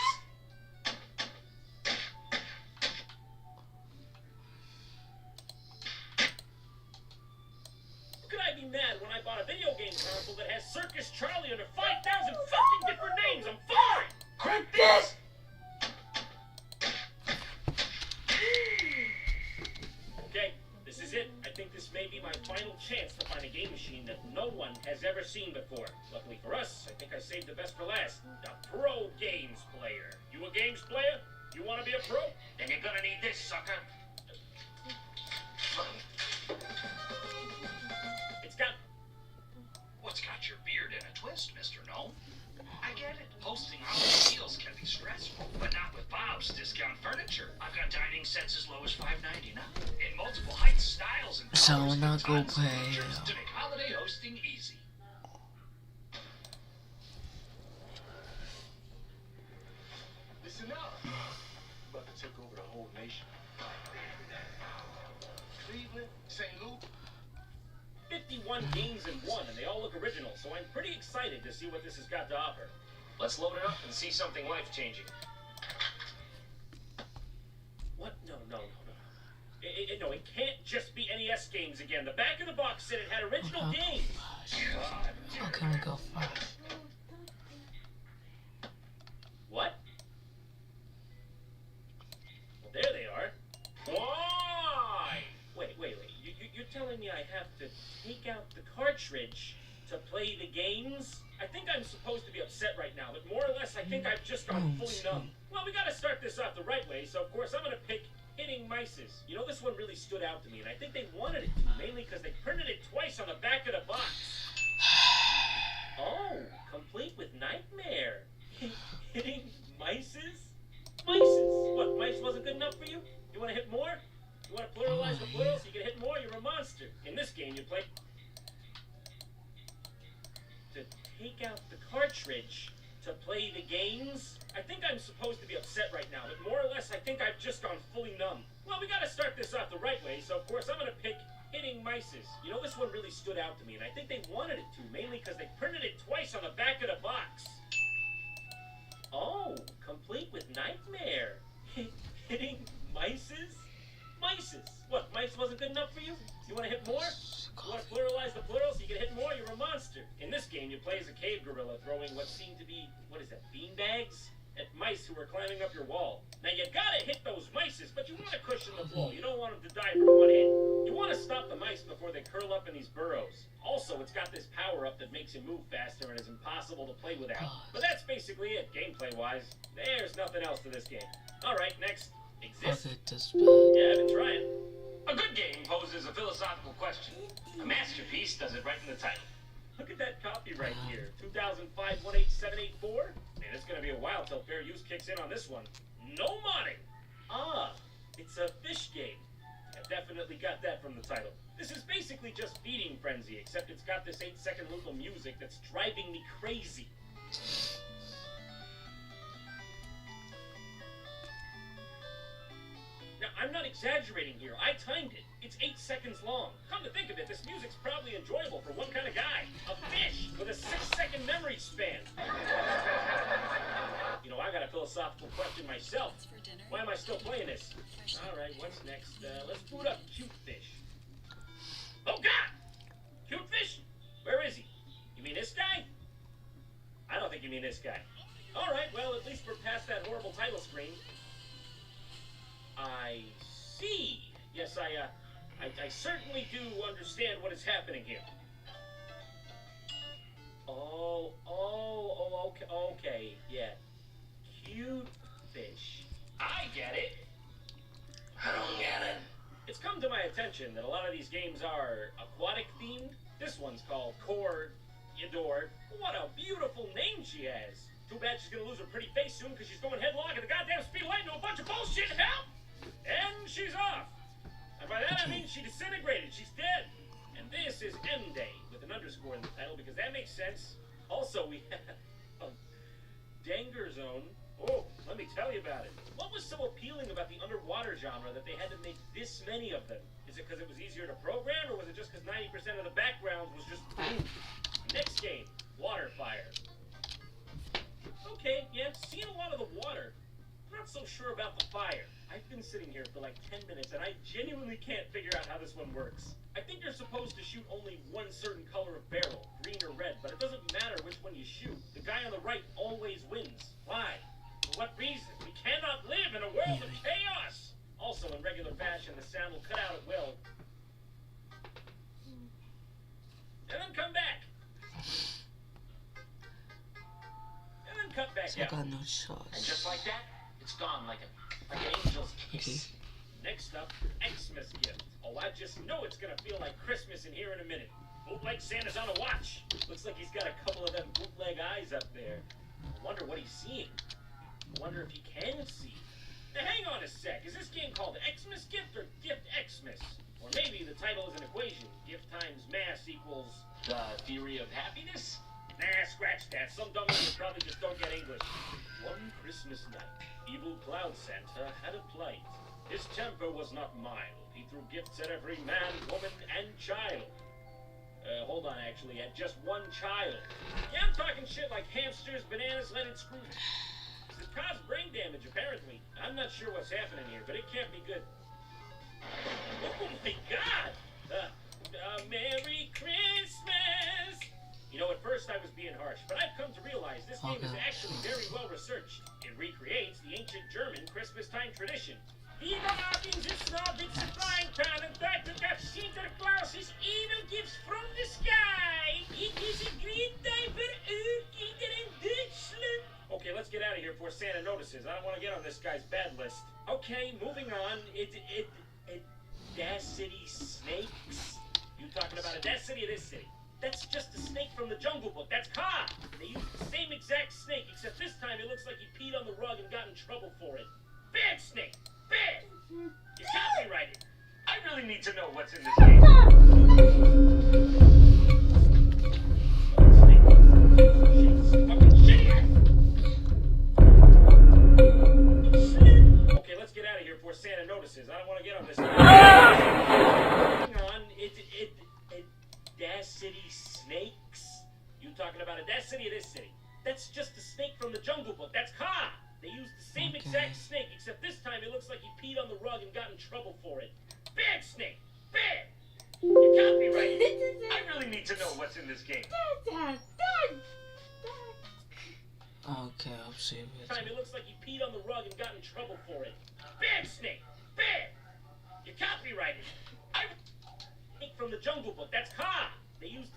How could I be mad when I bought a video game console that has Circus Charlie under 5,000 fucking different names? I'm fine! Crack this! Okay, this is it. I think this may be my final chance to find a game machine that no one has ever seen before. Luckily for us, I think I saved the best for last. The Pro Games Player. You a games player? You want to be a pro? Then you're gonna need this, sucker. It's got... What's got your beard in a twist, Mr. Gnome? I get it. Posting holiday deals can be stressful, but not with Bob's Discount Furniture. I've got dining sets as low as $5.99 in multiple heights, styles, and So colors. we're not gonna Tons of play. features to make holiday hosting easy. Listen up. I'm about to take over the whole nation. Cleveland, St. Louis. 51 games in one, and they all look original, so I'm pretty excited to see what this has got to offer. Let's load it up and see something life-changing. What? No. No, it can't just be NES games again. The back of the box said it had original games. God. How can we go fast? What? Well, there they are. Why? Wait. You're telling me I have to take out the cartridge to play the games? I think I'm supposed to be upset right now, but more or less I think I've just gone fully numb. Well, we gotta start this off the right way, so of course I'm gonna pick Hitting Mices. You know, this one really stood out to me, and I think they wanted it to, mainly because they printed it twice on the back of the box. Oh, complete with Nightmare. Hitting Mices? Mices? What, mice wasn't good enough for you? You want to hit more? You want to pluralize the plural so you can hit more? You're a monster. In this game, you play... To take out the cartridge to play the games? I think I'm supposed to be upset right now, but more or less I think I've just gone fully numb. Well, we gotta start this off the right way, so of course I'm gonna pick Hitting Mices. You know, this one really stood out to me, and I think they wanted it to, mainly because they printed it twice on the back of the box. Oh, complete with Nightmare. Hitting Mices? Mices? What, mice wasn't good enough for you? You want to hit more? You want to pluralize the plural so you can hit more? You're a monster. In this game, you play as a cave gorilla throwing what seemed to be, what is that, beanbags? At mice who are climbing up your wall. Now, you gotta hit those mices, but you want to cushion the blow. You don't want them to die from one hit. You want to stop the mice before they curl up in these burrows. Also, Also, it's got this power-up that makes him move faster and is impossible to play without. But that's basically it, gameplay-wise. There's nothing else to this game. Alright, next. Exist. Yeah, I've been trying. A good game poses a philosophical question. A masterpiece does it right in the title. Look at that copyright here. 2005-18784? Man, it's gonna be a while till fair use kicks in on this one. No modding! Ah, it's a fish game. I definitely got that from the title. This is basically just Feeding Frenzy, except it's got this 8-second loop of music that's driving me crazy. Now, I'm not exaggerating here. I timed it. It's 8 seconds long. Come to think of it, this music's probably enjoyable for one kind of guy. A fish with a 6-second memory span. You know, I got a philosophical question myself. Why am I still playing this? Alright, what's next? Let's boot up Cute Fish. Oh, God! Cute Fish? Where is he? You mean this guy? I don't think you mean this guy. Alright, well, at least we're past that horrible title screen. I see. Yes, I certainly do understand what is happening here. Okay, yeah. Cute Fish. I get it. I don't get it. It's come to my attention that a lot of these games are aquatic themed. This one's called Cord Adore. What a beautiful name she has. Too bad she's gonna lose her pretty face soon because she's going headlong at the goddamn speed of light into a bunch of bullshit. Help! And she's off. And by that I mean she disintegrated. She's dead. And this is M Day with an underscore in the title because that makes sense. Also, we have a Danger Zone. Oh, let me tell you about it. What was so appealing about the underwater genre that they had to make this many of them? Is it because it was easier to program, or was it just because 90% of the backgrounds was just boom? Next game, Waterfire. Okay, yeah, seeing a lot of the water. I'm not so sure about the fire. I've been sitting here for like 10 minutes and I genuinely can't figure out how this one works. I think you're supposed to shoot only one certain color of barrel, green or red, but it doesn't matter which one you shoot. The guy on the right always wins. Why? For what reason? We cannot live in a world of chaos! Also, in regular fashion, the sound will cut out at will. And then come back. And then cut back So I out. got no choice. And just like that, it's gone like an angel's kiss. Next up, Xmas gift. Oh, I just know it's gonna feel like Christmas in here in a minute. Bootleg Santa's on a watch. Looks like he's got a couple of them bootleg eyes up there. I wonder what he's seeing. I wonder if he can see. Now hang on a sec. Is this game called Xmas Gift or Gift Xmas? Or maybe the title is an equation. Gift times mass equals The theory of happiness? Nah, scratch that. Some dumb idiots probably just don't get English. One Christmas night, evil Cloud Santa had a plight. His temper was not mild. He threw gifts at every man, woman, and child. Hold on, actually, at just one child. Yeah, I'm talking shit like hamsters, bananas, leaded screws. It caused brain damage, apparently. I'm not sure what's happening here, but it can't be good. Oh my God! Merry Christmas! You know, at first I was being harsh, but I've come to realize this game is actually very well researched. It recreates the ancient German Christmas time tradition. Viva Martin, the snob, it's a frying pan, and that got Sinterklaas' evil gifts from the sky. It is a great day for Urkinder in Deutschland. Okay, let's get out of here before Santa notices. I don't want to get on this guy's bad list. Okay, moving on. Audacity Snakes? You talking about Audacity or this city? That's just a snake from the Jungle Book. That's Ka! They used the same exact snake, except this time it looks like he peed on the rug and got in trouble for it. Bad snake! Bad! You copyrighted. I really need to know what's in this game. Okay, let's get out of here before Santa notices. I don't want to get on this. Moving on. Audacity Snakes? You talking about Audacity or this city? That's just a snake from the Jungle Book. That's Ka! They used the same exact snake, except this time it looks like he peed on the rug and got in trouble for it. Bad snake! Bad! You copyrighted. I really need to know what's in this game. Okay, I'll save it. This time it looks like he peed on the rug and got in trouble for it. Bad snake! Bad! You copyrighted. Snake from the Jungle Book. That's Ka! They used the